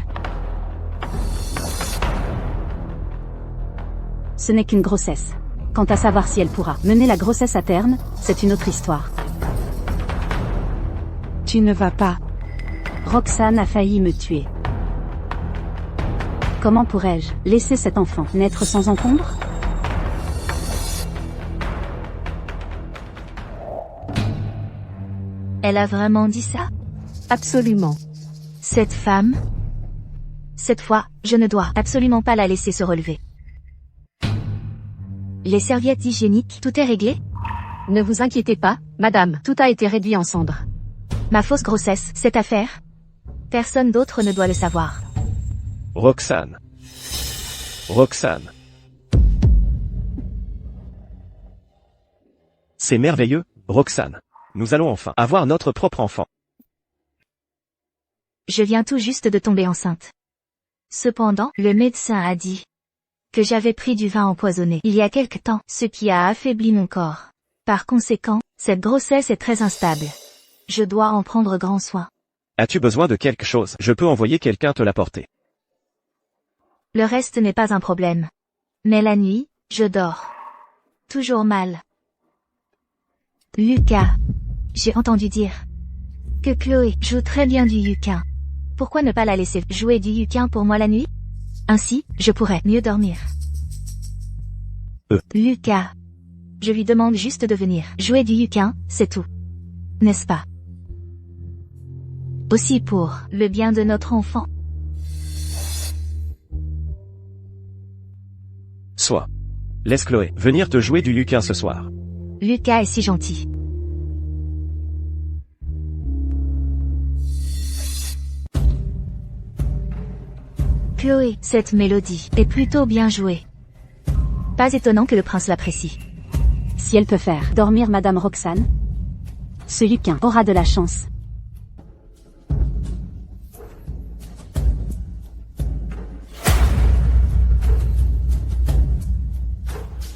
Ce n'est qu'une grossesse. Quant à savoir si elle pourra mener la grossesse à terme, c'est une autre histoire.
Tu ne vas pas.
Roxane a failli me tuer. Comment pourrais-je laisser cet enfant naître sans encombre?
Elle a vraiment dit ça? Absolument. Cette femme? Cette fois, je ne dois absolument pas la laisser se relever. Les serviettes hygiéniques, tout est réglé?
Ne vous inquiétez pas, madame, tout a été réduit en cendres.
Ma fausse grossesse, cette affaire? Personne d'autre ne doit le savoir.
Roxane. Roxane. C'est merveilleux, Roxane. Nous allons enfin avoir notre propre enfant.
Je viens tout juste de tomber enceinte. Cependant, le médecin a dit que j'avais pris du vin empoisonné il y a quelque temps, ce qui a affaibli mon corps. Par conséquent, cette grossesse est très instable. Je dois en prendre grand soin.
As-tu besoin de quelque chose? Je peux envoyer quelqu'un te l'apporter.
Le reste n'est pas un problème. Mais la nuit, je dors toujours mal. Lucas. J'ai entendu dire que Chloé joue très bien du yukin. Pourquoi ne pas la laisser jouer du yukin pour moi la nuit? Ainsi, je pourrais mieux dormir. Lucas. Je lui demande juste de venir jouer du yukin, c'est tout. N'est-ce pas? Aussi pour le bien de notre enfant.
Soit. Laisse Chloé venir te jouer du yukin ce soir.
Lucas est si gentil. Chloé, cette mélodie est plutôt bien jouée. Pas étonnant que le prince l'apprécie.
Si elle peut faire dormir Madame Roxane, ce Lucain aura de la chance.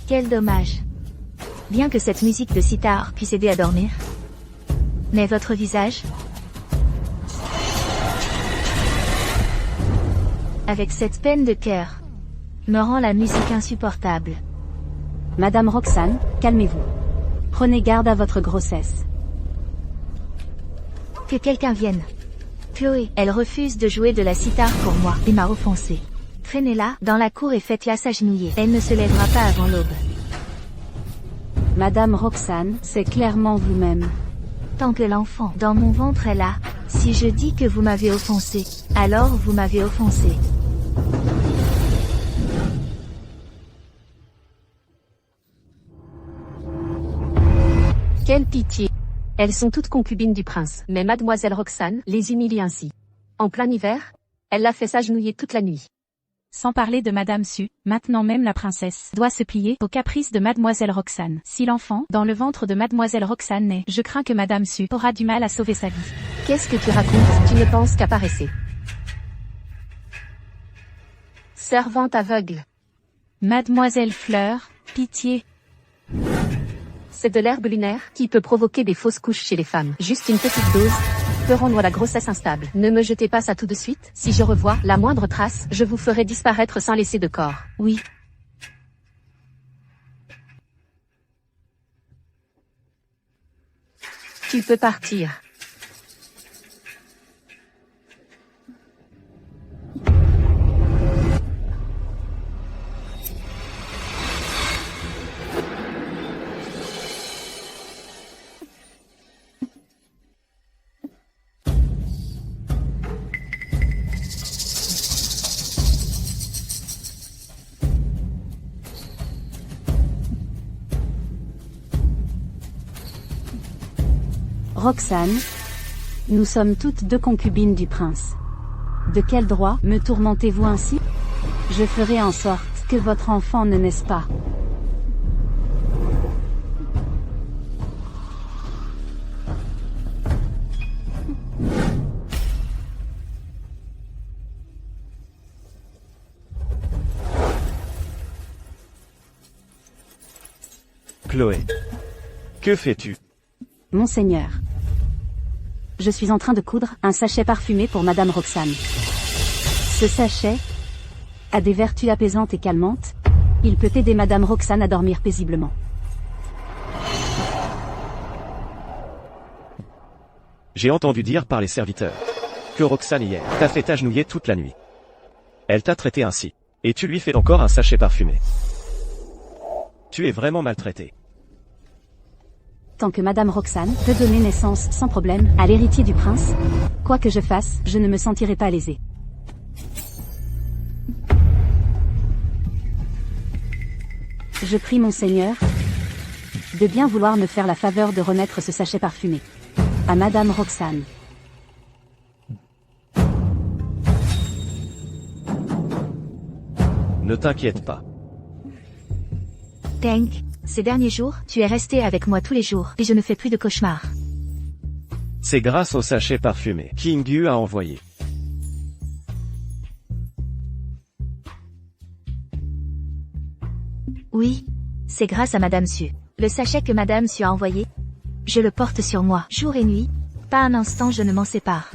Quel dommage. Bien que cette musique de sitar puisse aider à dormir. Mais votre visage? Avec cette peine de cœur, me rend la musique insupportable.
Madame Roxane, calmez-vous. Prenez garde à votre grossesse.
Que quelqu'un vienne. Chloé, elle refuse de jouer de la sitar pour moi et m'a offensée. Traînez-la dans la cour et faites-la s'agenouiller. Elle ne se lèvera pas avant l'aube.
Madame Roxane, c'est clairement vous-même.
Tant que l'enfant dans mon ventre est là, si je dis que vous m'avez offensé, alors vous m'avez offensé.
Quelle pitié. Elles sont toutes concubines du prince, mais mademoiselle Roxane les humilie ainsi. En plein hiver, elle l'a fait s'agenouiller toute la nuit.
Sans parler de Madame Su, maintenant même la princesse doit se plier aux caprices de Mademoiselle Roxane. Si l'enfant, dans le ventre de Mademoiselle Roxane naît, je crains que Madame Su aura du mal à sauver sa vie.
Qu'est-ce que tu racontes? Tu ne penses qu'à paresser. Servante aveugle.
Mademoiselle Fleur, pitié.
C'est de l'herbe lunaire qui peut provoquer des fausses couches chez les femmes. Juste une petite dose peut rendre la grossesse instable. Ne me jetez pas ça tout de suite. Si je revois la moindre trace, je vous ferai disparaître sans laisser de corps.
Oui.
Tu peux partir.
Roxane, nous sommes toutes deux concubines du prince. De quel droit me tourmentez-vous ainsi? Je ferai en sorte que votre enfant ne naisse pas.
Chloé. Que fais-tu?
Monseigneur. Je suis en train de coudre un sachet parfumé pour Madame Roxane. Ce sachet a des vertus apaisantes et calmantes. Il peut aider Madame Roxane à dormir paisiblement.
J'ai entendu dire par les serviteurs que Roxane hier t'a fait agenouiller toute la nuit. Elle t'a traité ainsi. Et tu lui fais encore un sachet parfumé. Tu es vraiment maltraité.
Tant que Madame Roxane peut donner naissance sans problème à l'héritier du prince, quoi que je fasse, je ne me sentirai pas lésée. Je prie Monseigneur de bien vouloir me faire la faveur de remettre ce sachet parfumé à Madame Roxane.
Ne t'inquiète pas.
Tank, ces derniers jours, tu es resté avec moi tous les jours, et je ne fais plus de cauchemars.
C'est grâce au sachet parfumé qu'Ing Yu a envoyé.
Oui, c'est grâce à Madame Su. Le sachet que Madame Su a envoyé, je le porte sur moi, jour et nuit, pas un instant je ne m'en sépare.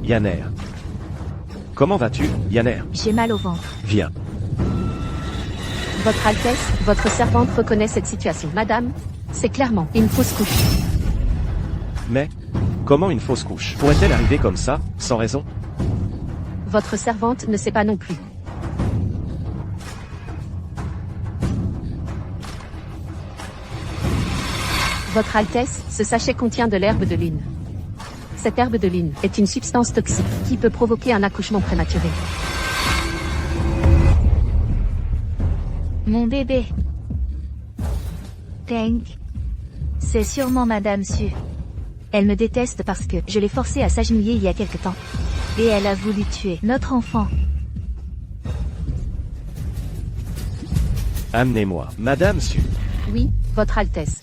Yanner. Comment vas-tu, Yanner?
J'ai mal au ventre.
Viens.
Votre Altesse, votre servante reconnaît cette situation. Madame, c'est clairement une fausse couche.
Mais, comment une fausse couche pourrait-elle arriver comme ça, sans raison?
Votre servante ne sait pas non plus. Votre Altesse, ce sachet contient de l'herbe de lune. Cette herbe de lune est une substance toxique qui peut provoquer un accouchement prématuré.
Mon bébé. Tank. C'est sûrement Madame Su. Elle me déteste parce que je l'ai forcée à s'agenouiller il y a quelque temps. Et elle a voulu tuer notre enfant.
Amenez-moi, Madame Su.
Oui, Votre Altesse.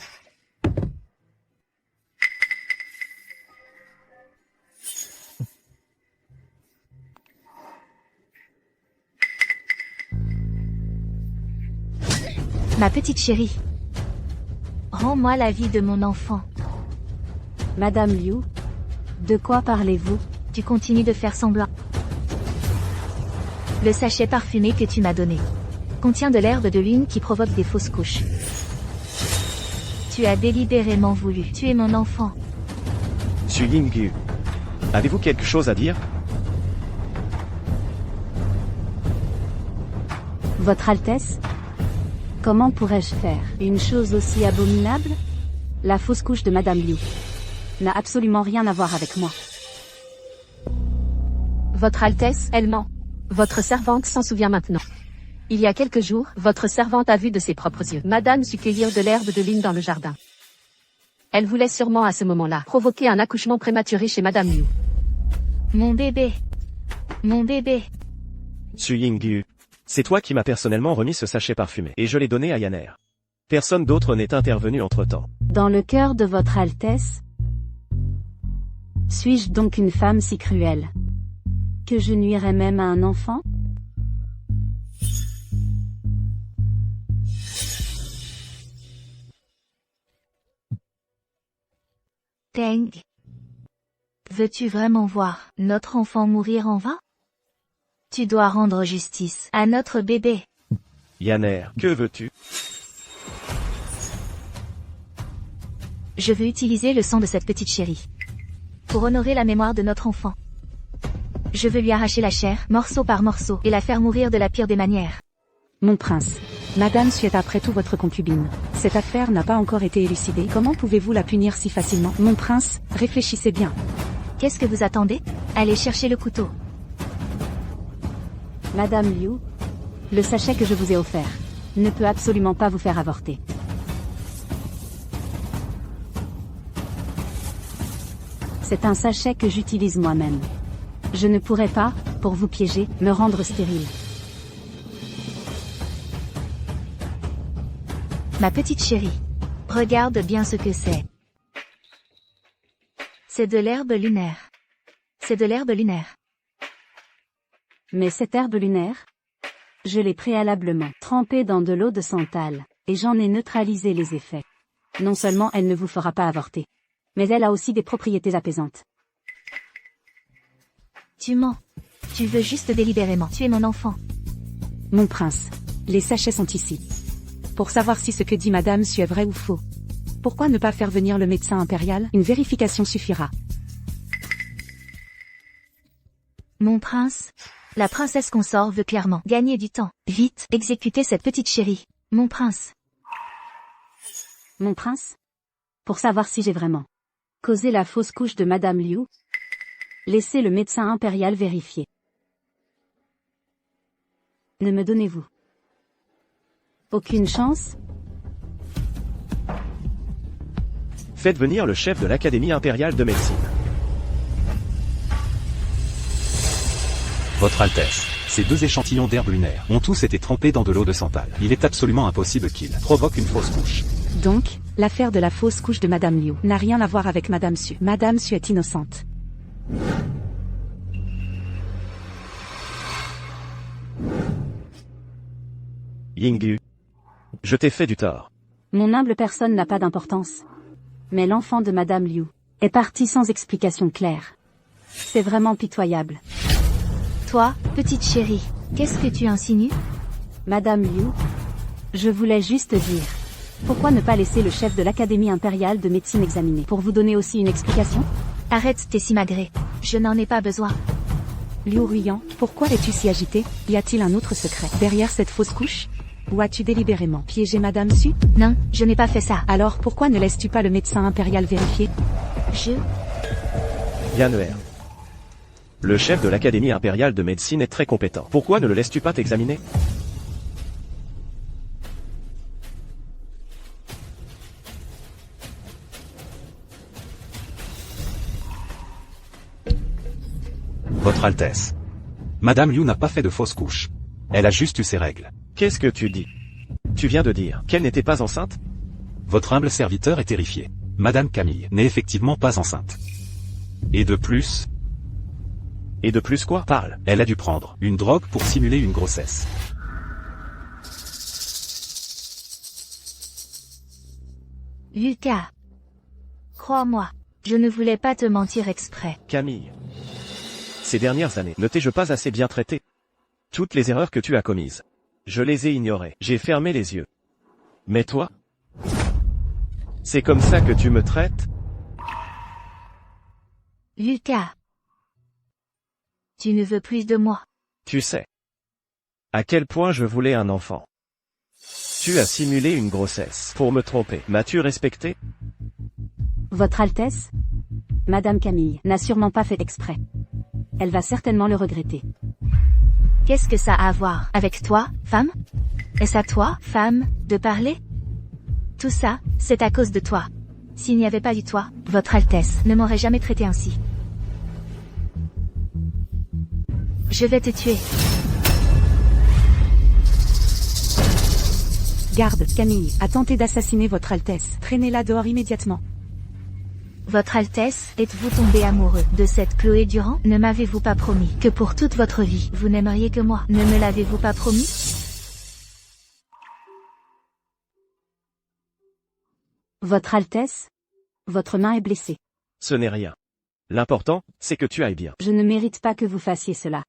Ma petite chérie. Rends-moi la vie de mon enfant.
Madame Liu, de quoi parlez-vous?
Tu continues de faire semblant. Le sachet parfumé que tu m'as donné contient de l'herbe de lune qui provoque des fausses couches. Tu as délibérément voulu tuer mon enfant.
Su Yingyu. Avez-vous quelque chose à dire?
Votre Altesse? Comment pourrais-je faire une chose aussi abominable? La fausse couche de Madame Liu n'a absolument rien à voir avec moi.
Votre Altesse, elle ment. Votre servante s'en souvient maintenant. Il y a quelques jours, votre servante a vu de ses propres yeux Madame Su cueillir de l'herbe de lune dans le jardin. Elle voulait sûrement à ce moment-là provoquer un accouchement prématuré chez Madame Liu.
Mon bébé. Mon bébé.
Su Yingyu. C'est toi qui m'as personnellement remis ce sachet parfumé, et je l'ai donné à Yanner. Personne d'autre n'est intervenu entre-temps.
Dans le cœur de votre Altesse? Suis-je donc une femme si cruelle que je nuirais même à un enfant?
Teng. Veux-tu vraiment voir notre enfant mourir en vain? Tu dois rendre justice à notre bébé.
Yanner, que veux-tu?
Je veux utiliser le sang de cette petite chérie pour honorer la mémoire de notre enfant. Je veux lui arracher la chair, morceau par morceau, et la faire mourir de la pire des manières.
Mon prince, Madame Su est après tout votre concubine. Cette affaire n'a pas encore été élucidée. Comment pouvez-vous la punir si facilement? Mon prince, réfléchissez bien.
Qu'est-ce que vous attendez? Allez chercher le couteau.
Madame Liu, le sachet que je vous ai offert ne peut absolument pas vous faire avorter. C'est un sachet que j'utilise moi-même. Je ne pourrais pas, pour vous piéger, me rendre stérile.
Ma petite chérie, regarde bien ce que c'est. C'est de l'herbe lunaire. C'est de l'herbe lunaire.
Mais cette herbe lunaire, je l'ai préalablement trempée dans de l'eau de santal, et j'en ai neutralisé les effets. Non seulement elle ne vous fera pas avorter, mais elle a aussi des propriétés apaisantes.
Tu mens. Tu veux juste délibérément tuer mon enfant.
Mon prince, les sachets sont ici. Pour savoir si ce que dit Madame Su est vrai ou faux. Pourquoi ne pas faire venir le médecin impérial? Une vérification suffira.
Mon prince, la princesse consort veut clairement gagner du temps. Vite, exécutez cette petite chérie. Mon prince.
Mon prince? Pour savoir si j'ai vraiment causé la fausse couche de Madame Liu, laissez le médecin impérial vérifier. Ne me donnez-vous aucune chance?
Faites venir le chef de l'Académie impériale de médecine.
Votre Altesse, ces 2 échantillons d'herbe lunaire ont tous été trempés dans de l'eau de santal. Il est absolument impossible qu'ils provoquent une fausse couche.
Donc, l'affaire de la fausse couche de Madame Liu n'a rien à voir avec Madame Su. Madame Su est innocente.
Yingyu. Je t'ai fait du tort.
Mon humble personne n'a pas d'importance. Mais l'enfant de Madame Liu est parti sans explication claire. C'est vraiment pitoyable.
Toi, petite chérie, qu'est-ce que tu insinues?
Madame Liu, je voulais juste dire, pourquoi ne pas laisser le chef de l'Académie impériale de médecine examiner pour vous donner aussi une explication?
Arrête tes simagrées. Je n'en ai pas besoin.
Liu Ruyan, pourquoi es-tu si agité? Y a-t-il un autre secret derrière cette fausse couche? Ou as-tu délibérément piégé Madame Su?
Non, je n'ai pas fait ça.
Alors pourquoi ne laisses-tu pas le médecin impérial vérifier?
Yanner. Le chef de l'Académie impériale de médecine est très compétent. Pourquoi ne le laisses-tu pas t'examiner?
Votre Altesse. Madame Liu n'a pas fait de fausse couche. Elle a juste eu ses règles.
Qu'est-ce que tu dis? Tu viens de dire qu'elle n'était pas enceinte?
Votre humble serviteur est terrifié. Madame Camille n'est effectivement pas enceinte. Et de plus...
Et de plus quoi? Parle.
Elle a dû prendre une drogue pour simuler une grossesse.
Lucas. Crois-moi, je ne voulais pas te mentir exprès.
Camille. Ces dernières années, ne t'ai-je pas assez bien traité? Toutes les erreurs que tu as commises, je les ai ignorées. J'ai fermé les yeux. Mais toi? C'est comme ça que tu me traites?
Lucas. Tu ne veux plus de moi.
Tu sais à quel point je voulais un enfant. Tu as simulé une grossesse pour me tromper. M'as-tu respecté?
Votre Altesse, Madame Camille n'a sûrement pas fait exprès. Elle va certainement le regretter.
Qu'est-ce que ça a à voir avec toi, femme? Est-ce à toi, femme, de parler? Tout ça, c'est à cause de toi. S'il n'y avait pas eu toi, Votre Altesse ne m'aurait jamais traité ainsi. Je vais te tuer.
Garde, Camille a tenté d'assassiner Votre Altesse. Traînez-la dehors immédiatement.
Votre Altesse, êtes-vous tombé amoureux de cette Chloé Durand? Ne m'avez-vous pas promis que pour toute votre vie, vous n'aimeriez que moi? Ne me l'avez-vous pas promis?
Votre Altesse, votre main est blessée.
Ce n'est rien. L'important, c'est que tu ailles bien.
Je ne mérite pas que vous fassiez cela.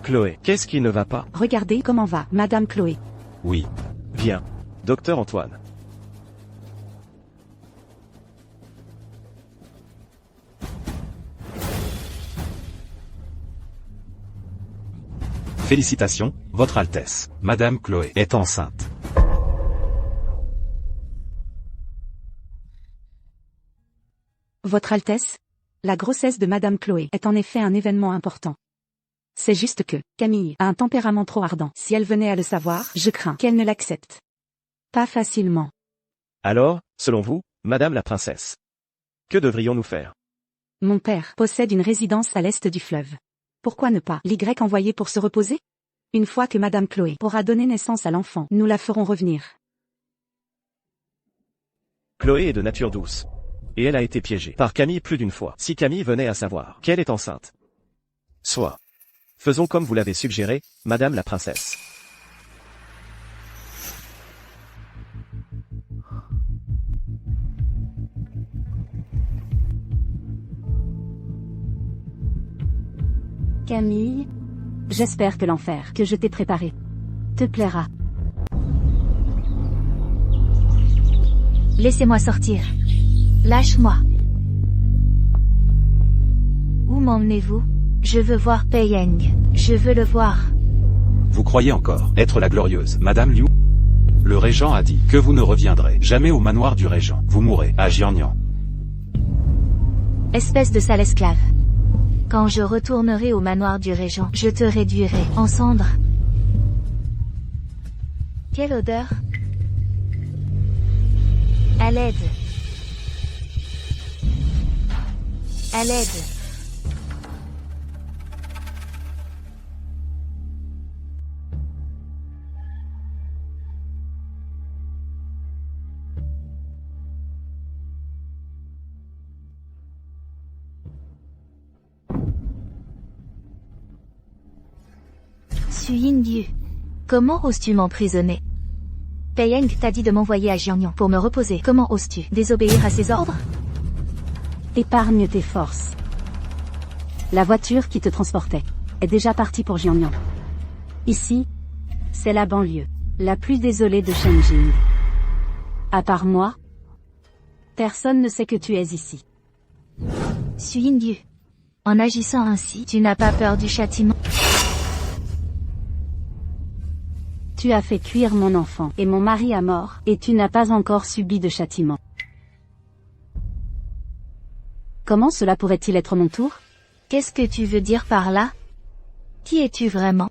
Chloé, qu'est-ce qui ne va pas?
Regardez comment va, Madame Chloé.
Oui.
Viens. Docteur Antoine.
Félicitations, Votre Altesse. Madame Chloé est enceinte.
Votre Altesse, la grossesse de Madame Chloé est en effet un événement important. C'est juste que, Camille a un tempérament trop ardent. Si elle venait à le savoir, je crains qu'elle ne l'accepte. Pas facilement.
Alors, selon vous, Madame la princesse, que devrions-nous faire?
Mon père possède une résidence à l'est du fleuve. Pourquoi ne pas l'Y envoyer pour se reposer? Une fois que Madame Chloé aura donné naissance à l'enfant, nous la ferons revenir.
Chloé est de nature douce. Et elle a été piégée par Camille plus d'une fois. Si Camille venait à savoir qu'elle est enceinte. Soit. Faisons comme vous l'avez suggéré, Madame la princesse.
Camille, j'espère que l'enfer que je t'ai préparé te plaira.
Laissez-moi sortir. Lâche-moi. Où m'emmenez-vous? Je veux voir Peiyeng. Je veux le voir.
Vous croyez encore être la glorieuse Madame Liu? Le régent a dit que vous ne reviendrez jamais au manoir du régent. Vous mourrez à Jiangnan.
Espèce de sale esclave. Quand je retournerai au manoir du régent, je te réduirai en cendres. Quelle odeur? À l'aide. À l'aide. Suyin Liu. Comment oses-tu m'emprisonner? Peiyeng t'a dit de m'envoyer à Jiangnan pour me reposer. Comment oses-tu désobéir à ses ordres?
Épargne tes forces. La voiture qui te transportait est déjà partie pour Jiangnan. Ici, c'est la banlieue la plus désolée de Shenjing. À part moi, personne ne sait que tu es ici.
Suyin Liu. En agissant ainsi, tu n'as pas peur du châtiment?
Tu as fait cuire mon enfant et mon mari à mort, et tu n'as pas encore subi de châtiment. Comment cela pourrait-il être mon tour?
Qu'est-ce que tu veux dire par là? Qui es-tu vraiment?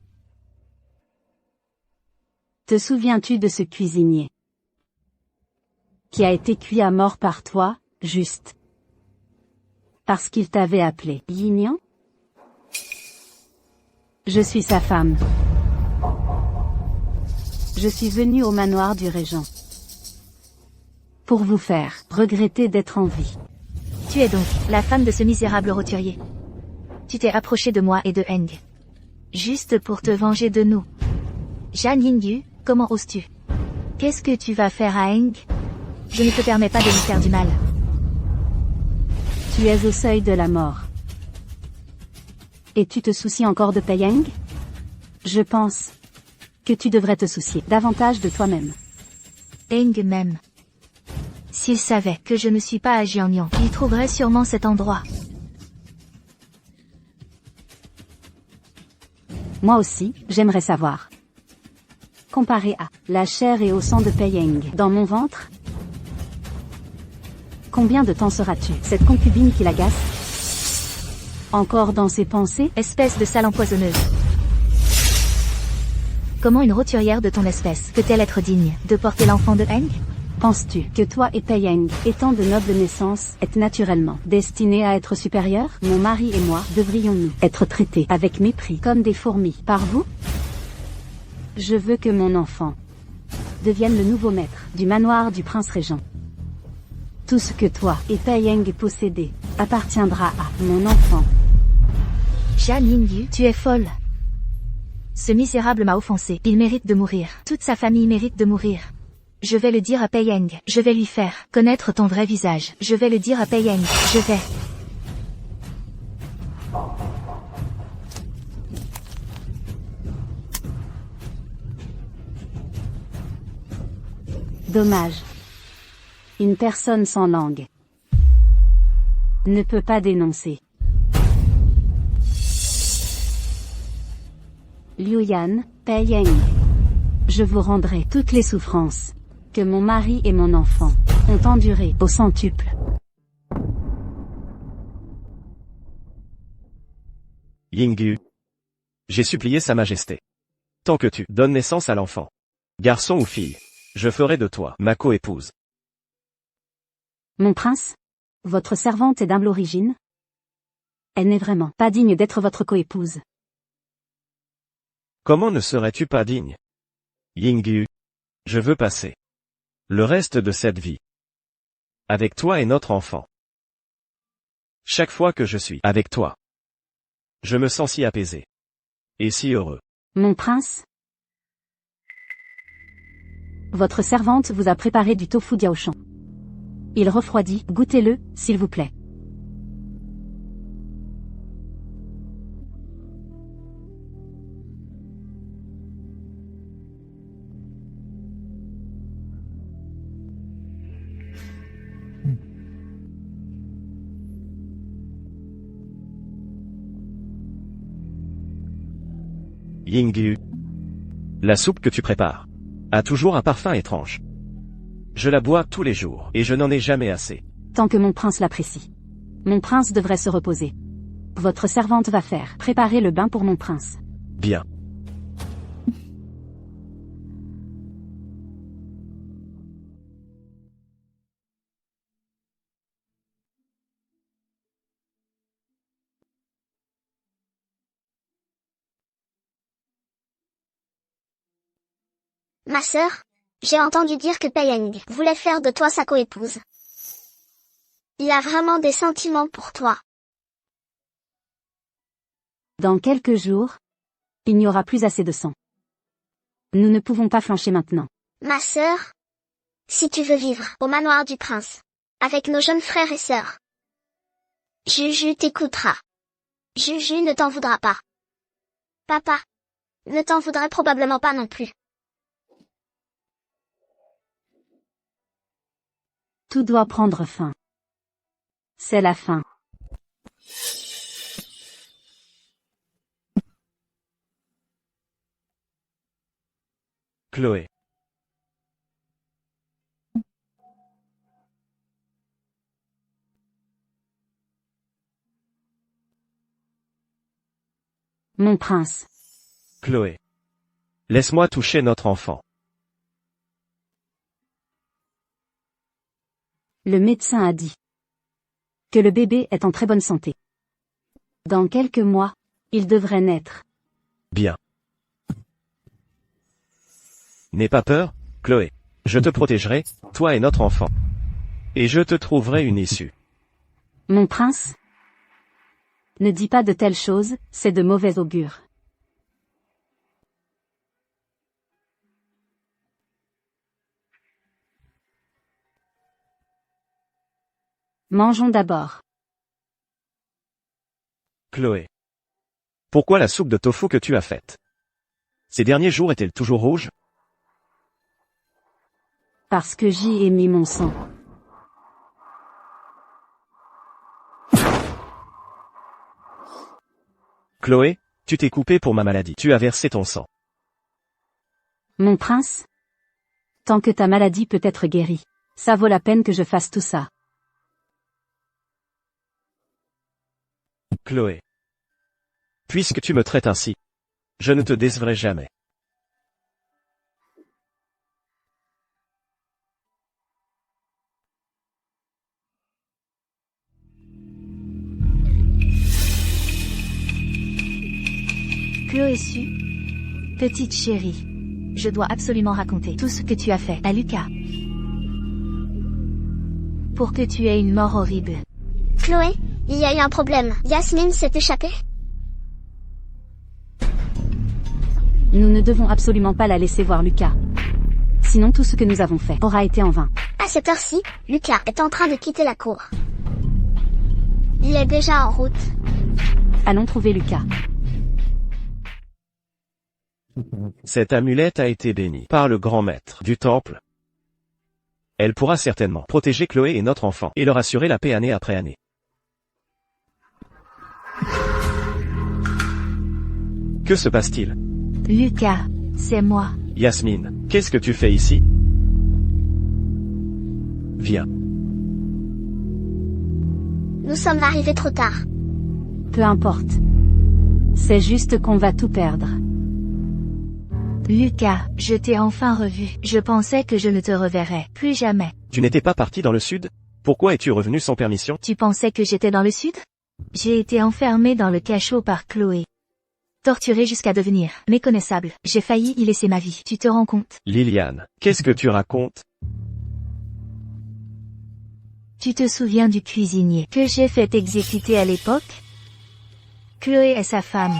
Te souviens-tu de ce cuisinier? qui a été cuit à mort par toi, juste parce qu'il t'avait appelé Yignan? Je suis sa femme. Je suis venue au manoir du régent pour vous faire regretter d'être en vie.
Tu es donc la femme de ce misérable roturier. Tu t'es approché de moi et de Heng. Juste pour te venger de nous. Jan Yingyu, comment oses-tu? Qu'est-ce que tu vas faire à Heng? Je ne te permets pas de lui faire du mal.
Tu es au seuil de la mort. Et tu te soucies encore de Pei Heng? Je pense que tu devrais te soucier davantage de toi-même.
Heng même. S'il savait que je ne suis pas à Jiangnan, il trouverait sûrement cet endroit.
Moi aussi, j'aimerais savoir. Comparé à la chair et au sang de Pei Heng dans mon ventre, combien de temps seras-tu cette concubine qui l'agace? Encore dans ses pensées?
Espèce de sale empoisonneuse. Comment une roturière de ton espèce peut-elle être digne de porter l'enfant de Heng?
Penses-tu que toi et Pei Heng, étant de noble naissance, êtes naturellement destinés à être supérieurs? Mon mari et moi devrions-nous être traités avec mépris comme des fourmis par vous? Je veux que mon enfant devienne le nouveau maître du manoir du prince régent. Tout ce que toi et Pei Heng possédez appartiendra à mon enfant.
Jan Yingyu, tu es folle. Ce misérable m'a offensé. Il mérite de mourir. Toute sa famille mérite de mourir. Je vais le dire à Pei Heng. Je vais lui faire connaître ton vrai visage. Je vais le dire à Pei Heng. Je vais...
Dommage. Une personne sans langue ne peut pas dénoncer. Liu Yan, Pei Heng. Je vous rendrai toutes les souffrances que mon mari et mon enfant ont endurées au centuple.
Yingyu. J'ai supplié Sa Majesté. Tant que tu donnes naissance à l'enfant, garçon ou fille, je ferai de toi ma coépouse.
Mon prince, votre servante est d'humble origine. Elle n'est vraiment pas digne d'être votre coépouse.
Comment ne serais-tu pas digne? Yingyu. Je veux passer le reste de cette vie avec toi et notre enfant. Chaque fois que je suis avec toi, je me sens si apaisé et si heureux.
Mon prince, votre servante vous a préparé du tofu diaochan. Il refroidit, goûtez-le, s'il vous plaît.
Yingyu. La soupe que tu prépares a toujours un parfum étrange. Je la bois tous les jours, et je n'en ai jamais assez.
Tant que mon prince l'apprécie. Mon prince devrait se reposer. Votre servante va faire préparer le bain pour mon prince.
Bien.
Ma sœur, j'ai entendu dire que Pei Heng voulait faire de toi sa coépouse. Il a vraiment des sentiments pour toi.
Dans quelques jours, il n'y aura plus assez de sang. Nous ne pouvons pas flancher maintenant.
Ma sœur, si tu veux vivre au manoir du prince, avec nos jeunes frères et sœurs, Juju t'écoutera. Juju ne t'en voudra pas. Papa ne t'en voudrait probablement pas non plus.
Tout doit prendre fin. C'est la fin.
Chloé.
Mon prince.
Chloé. Laisse-moi toucher notre enfant.
Le médecin a dit que le bébé est en très bonne santé. Dans quelques mois, il devrait naître.
Bien. N'aie pas peur, Chloé. Je te protégerai, toi et notre enfant. Et je te trouverai une issue.
Mon prince? Ne dis pas de telles choses, c'est de mauvais augure. Mangeons d'abord.
Chloé. Pourquoi la soupe de tofu que tu as faite? Ces derniers jours est-elle toujours rouge?
Parce que j'y ai mis mon sang.
Chloé, tu t'es coupée pour ma maladie. Tu as versé ton sang.
Mon prince? Tant que ta maladie peut être guérie, ça vaut la peine que je fasse tout ça.
Chloé. Puisque tu me traites ainsi, je ne te décevrai jamais.
Chloé Sue. Petite chérie. Je dois absolument raconter tout ce que tu as fait à Lucas. Pour que tu aies une mort horrible.
Chloé, il y a eu un problème. Yasmine s'est échappée.
Nous ne devons absolument pas la laisser voir Lucas. Sinon tout ce que nous avons fait aura été en vain.
À cette heure-ci, Lucas est en train de quitter la cour. Il est déjà en route.
Allons trouver Lucas.
Cette amulette a été bénie par le grand maître du temple. Elle pourra certainement protéger Chloé et notre enfant et leur assurer la paix année après année. Que se passe-t-il?
Lucas, c'est moi.
Yasmine, qu'est-ce que tu fais ici? Viens.
Nous sommes arrivés trop tard.
Peu importe. C'est juste qu'on va tout perdre.
Lucas, je t'ai enfin revu. Je pensais que je ne te reverrais plus jamais.
Tu n'étais pas parti dans le sud? Pourquoi es-tu revenu sans permission?
Tu pensais que j'étais dans le sud? J'ai été enfermé dans le cachot par Chloé. Torturé jusqu'à devenir méconnaissable. J'ai failli y laisser ma vie. Tu te rends compte?
Liliane, qu'est-ce que tu racontes?
Tu te souviens du cuisinier que j'ai fait exécuter à l'époque? Chloé est sa femme.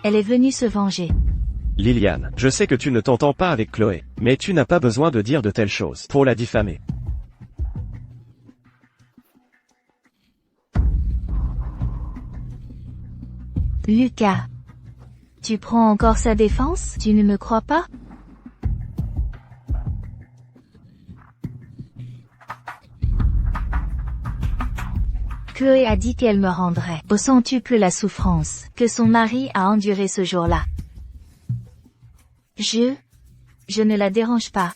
Elle est venue se venger.
Liliane, je sais que tu ne t'entends pas avec Chloé, mais tu n'as pas besoin de dire de telles choses pour la diffamer.
Lucas. Tu prends encore sa défense? Tu ne me crois pas? Chloé a dit qu'elle me rendrait au centuple la souffrance que son mari a endurée ce jour-là. Je ne la dérange pas.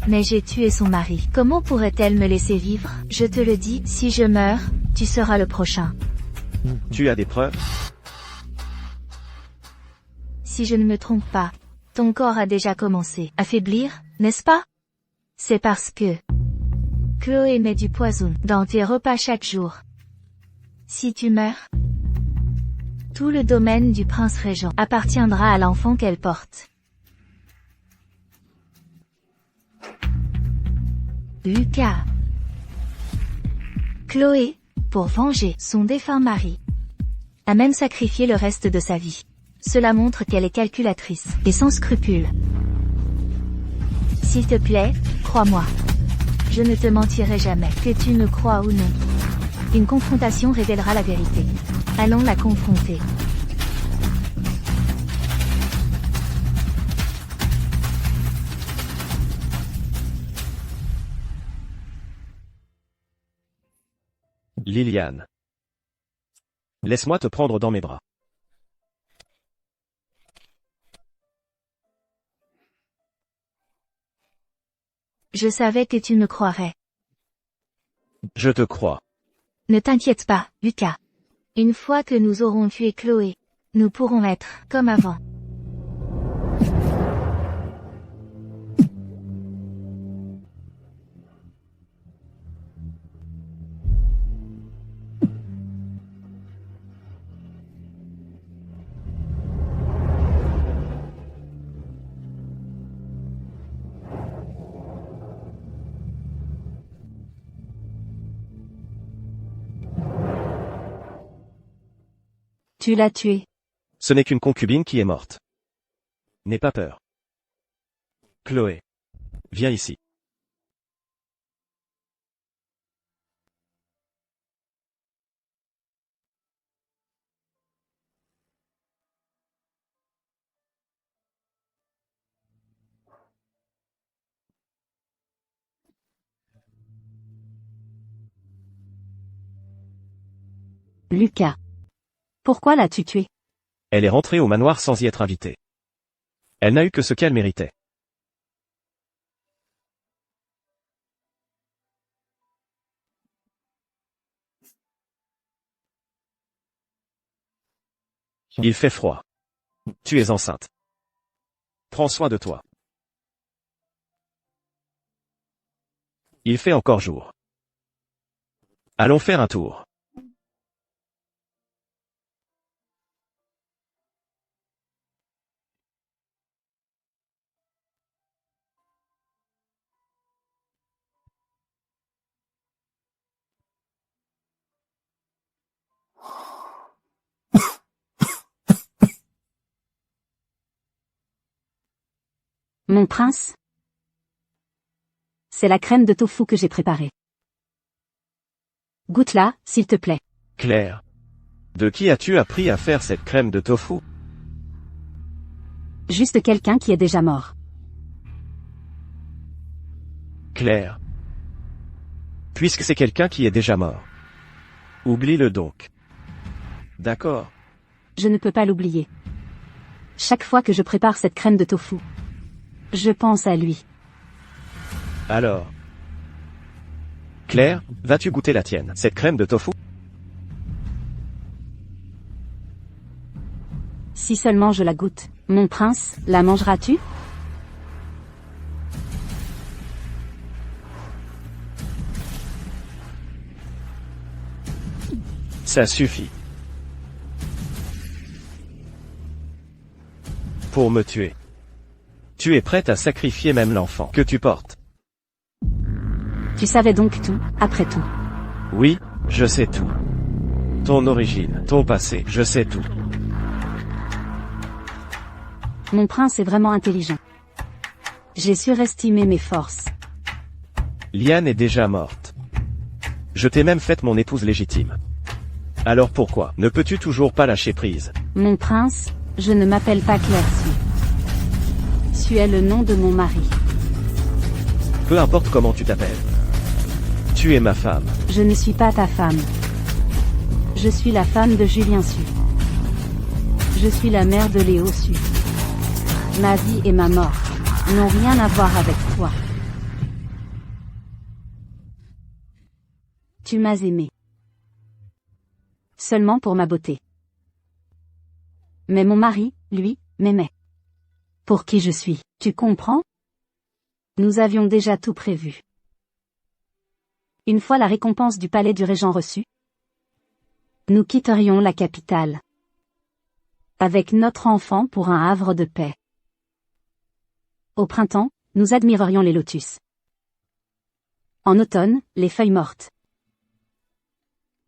Mais j'ai tué son mari. Comment pourrait-elle me laisser vivre? Je te le dis, si je meurs, tu seras le prochain.
Tu as des preuves?
Si je ne me trompe pas, ton corps a déjà commencé à faiblir, n'est-ce pas? C'est parce que Chloé met du poison dans tes repas chaque jour. Si tu meurs, tout le domaine du prince régent appartiendra à l'enfant qu'elle porte. Lucas. Chloé, pour venger son défunt mari, a même sacrifié le reste de sa vie. Cela montre qu'elle est calculatrice et sans scrupules. S'il te plaît, crois-moi. Je ne te mentirai jamais, que tu me crois ou non. Une confrontation révélera la vérité. Allons la confronter.
Liliane. Laisse-moi te prendre dans mes bras.
Je savais que tu me croirais.
Je te crois.
Ne t'inquiète pas, Lucas. Une fois que nous aurons tué Chloé, nous pourrons être comme avant.
Tu l'as tuée.
Ce n'est qu'une concubine qui est morte. N'aie pas peur. Chloé. Viens ici.
Lucas. Pourquoi l'as-tu tuée?
Elle est rentrée au manoir sans y être invitée. Elle n'a eu que ce qu'elle méritait. Il fait froid. Tu es enceinte. Prends soin de toi. Il fait encore jour. Allons faire un tour.
Mon prince? C'est la crème de tofu que j'ai préparée. Goûte-la, s'il te plaît.
Claire. De qui as-tu appris à faire cette crème de tofu?
Juste quelqu'un qui est déjà mort.
Claire. Puisque c'est quelqu'un qui est déjà mort. Oublie-le donc. D'accord.
Je ne peux pas l'oublier. Chaque fois que je prépare cette crème de tofu, je pense à lui.
Alors. Claire, vas-tu goûter la tienne, cette crème de tofu?
Si seulement je la goûte. Mon prince, la mangeras-tu?
Ça suffit. Pour me tuer. Tu es prête à sacrifier même l'enfant que tu portes.
Tu savais donc tout, après tout.
Oui, je sais tout. Ton origine, ton passé, je sais tout.
Mon prince est vraiment intelligent. J'ai surestimé mes forces.
Liane est déjà morte. Je t'ai même faite mon épouse légitime. Alors pourquoi ne peux-tu toujours pas lâcher prise?
Mon prince, je ne m'appelle pas Claire Sue. Tu es le nom de mon mari.
Peu importe comment tu t'appelles. Tu es ma femme.
Je ne suis pas ta femme. Je suis la femme de Julien Sue. Je suis la mère de Léo Sue. Ma vie et ma mort n'ont rien à voir avec toi. Tu m'as aimé. Seulement pour ma beauté. Mais mon mari, lui, m'aimait. Pour qui je suis, tu comprends? Nous avions déjà tout prévu. Une fois la récompense du palais du régent reçue, nous quitterions la capitale. Avec notre enfant pour un havre de paix. Au printemps, nous admirerions les lotus. En automne, les feuilles mortes.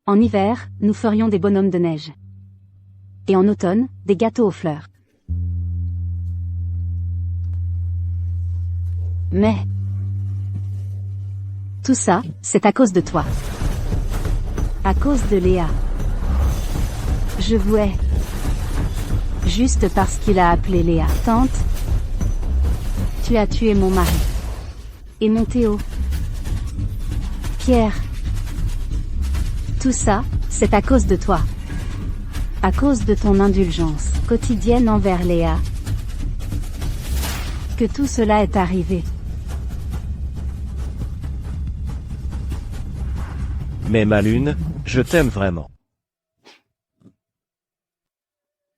En hiver, nous ferions des bonhommes de neige. Et en automne, des gâteaux aux fleurs. Mais tout ça, c'est à cause de toi. À cause de Léa. Je vous hais. Juste parce qu'il a appelé Léa tante. Tu as tué mon mari. Et mon Théo. Pierre. Tout ça, c'est à cause de toi. À cause de ton indulgence quotidienne envers Léa. Que tout cela est arrivé.
Mais ma lune, je t'aime vraiment.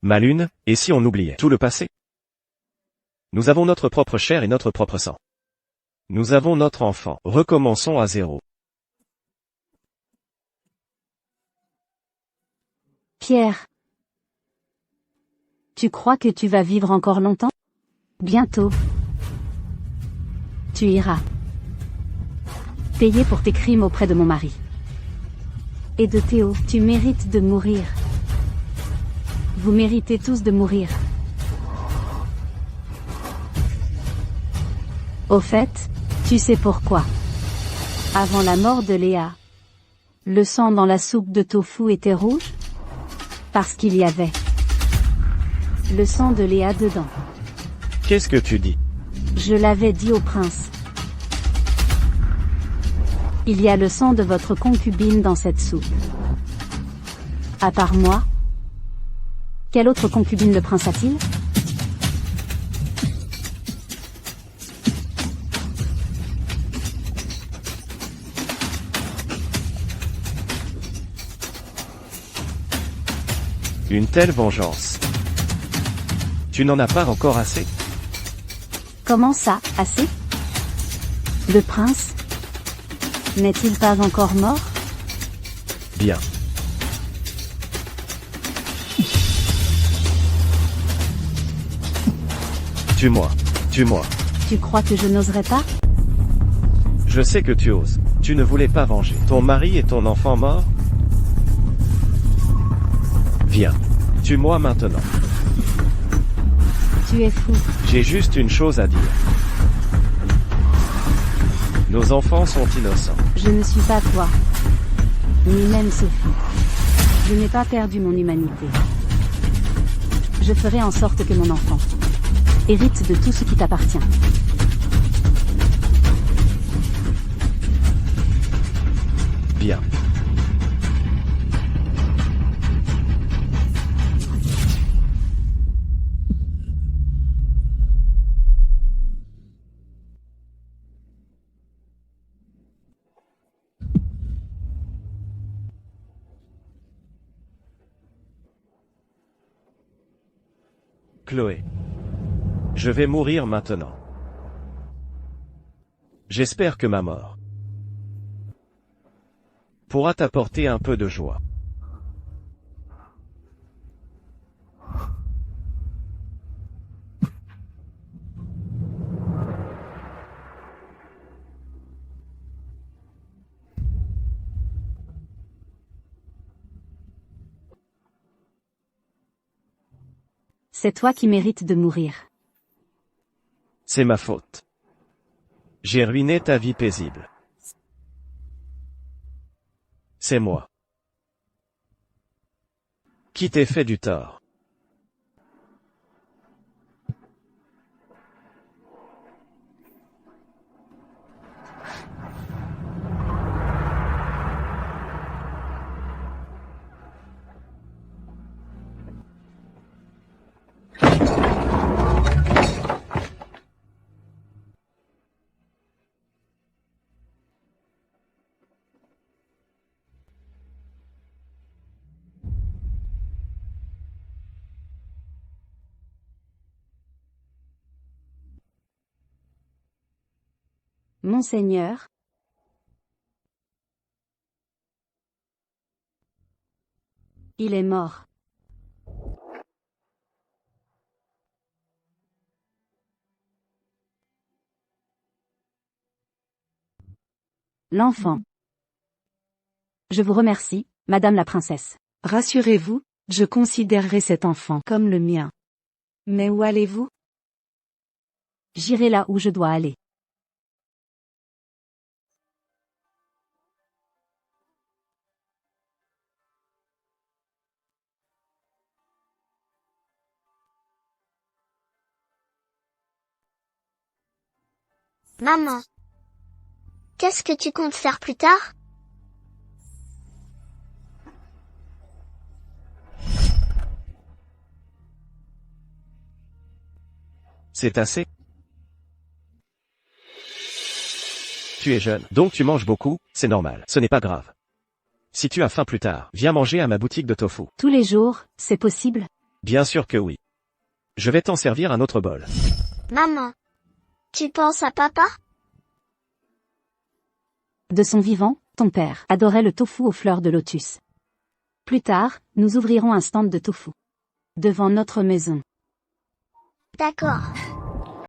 Ma lune, et si on oubliait tout le passé? Nous avons notre propre chair et notre propre sang. Nous avons notre enfant. Recommençons à zéro.
Pierre. Tu crois que tu vas vivre encore longtemps? Bientôt. Tu iras payer pour tes crimes auprès de mon mari. Et de Théo, tu mérites de mourir. Vous méritez tous de mourir. Au fait, tu sais pourquoi. Avant la mort de Léa, le sang dans la soupe de tofu était rouge? Parce qu'il y avait le sang de Léa dedans.
Qu'est-ce que tu dis?
Je l'avais dit au prince. Il y a le sang de votre concubine dans cette soupe. À part moi, quelle autre concubine le prince a-t-il?
Une telle vengeance. Tu n'en as pas encore assez?
Comment ça, assez? Le prince n'est-il pas encore mort?
Bien. Tue-moi. Tue-moi.
Tu crois que je n'oserais pas?
Je sais que tu oses. Tu ne voulais pas venger ton mari et ton enfant mort? Viens. Tue-moi maintenant.
Tu es fou.
J'ai juste une chose à dire. Nos enfants sont innocents.
Je ne suis pas toi. Ni même Sophie. Je n'ai pas perdu mon humanité. Je ferai en sorte que mon enfant hérite de tout ce qui t'appartient.
Bien. Chloé. Je vais mourir maintenant. J'espère que ma mort pourra t'apporter un peu de joie.
C'est toi qui mérites de mourir.
C'est ma faute. J'ai ruiné ta vie paisible. C'est moi qui t'ai fait du tort.
Monseigneur, il est mort. L'enfant. Je vous remercie, Madame la princesse.
Rassurez-vous, je considérerai cet enfant comme le mien. Mais où allez-vous?
J'irai là où je dois aller.
Maman. Qu'est-ce que tu comptes faire plus tard?
C'est assez? Tu es jeune, donc tu manges beaucoup, c'est normal, ce n'est pas grave. Si tu as faim plus tard, viens manger à ma boutique de tofu.
Tous les jours, c'est possible?
Bien sûr que oui. Je vais t'en servir un autre bol.
Maman. Tu penses à papa?
De son vivant, ton père adorait le tofu aux fleurs de lotus. Plus tard, nous ouvrirons un stand de tofu devant notre maison.
D'accord.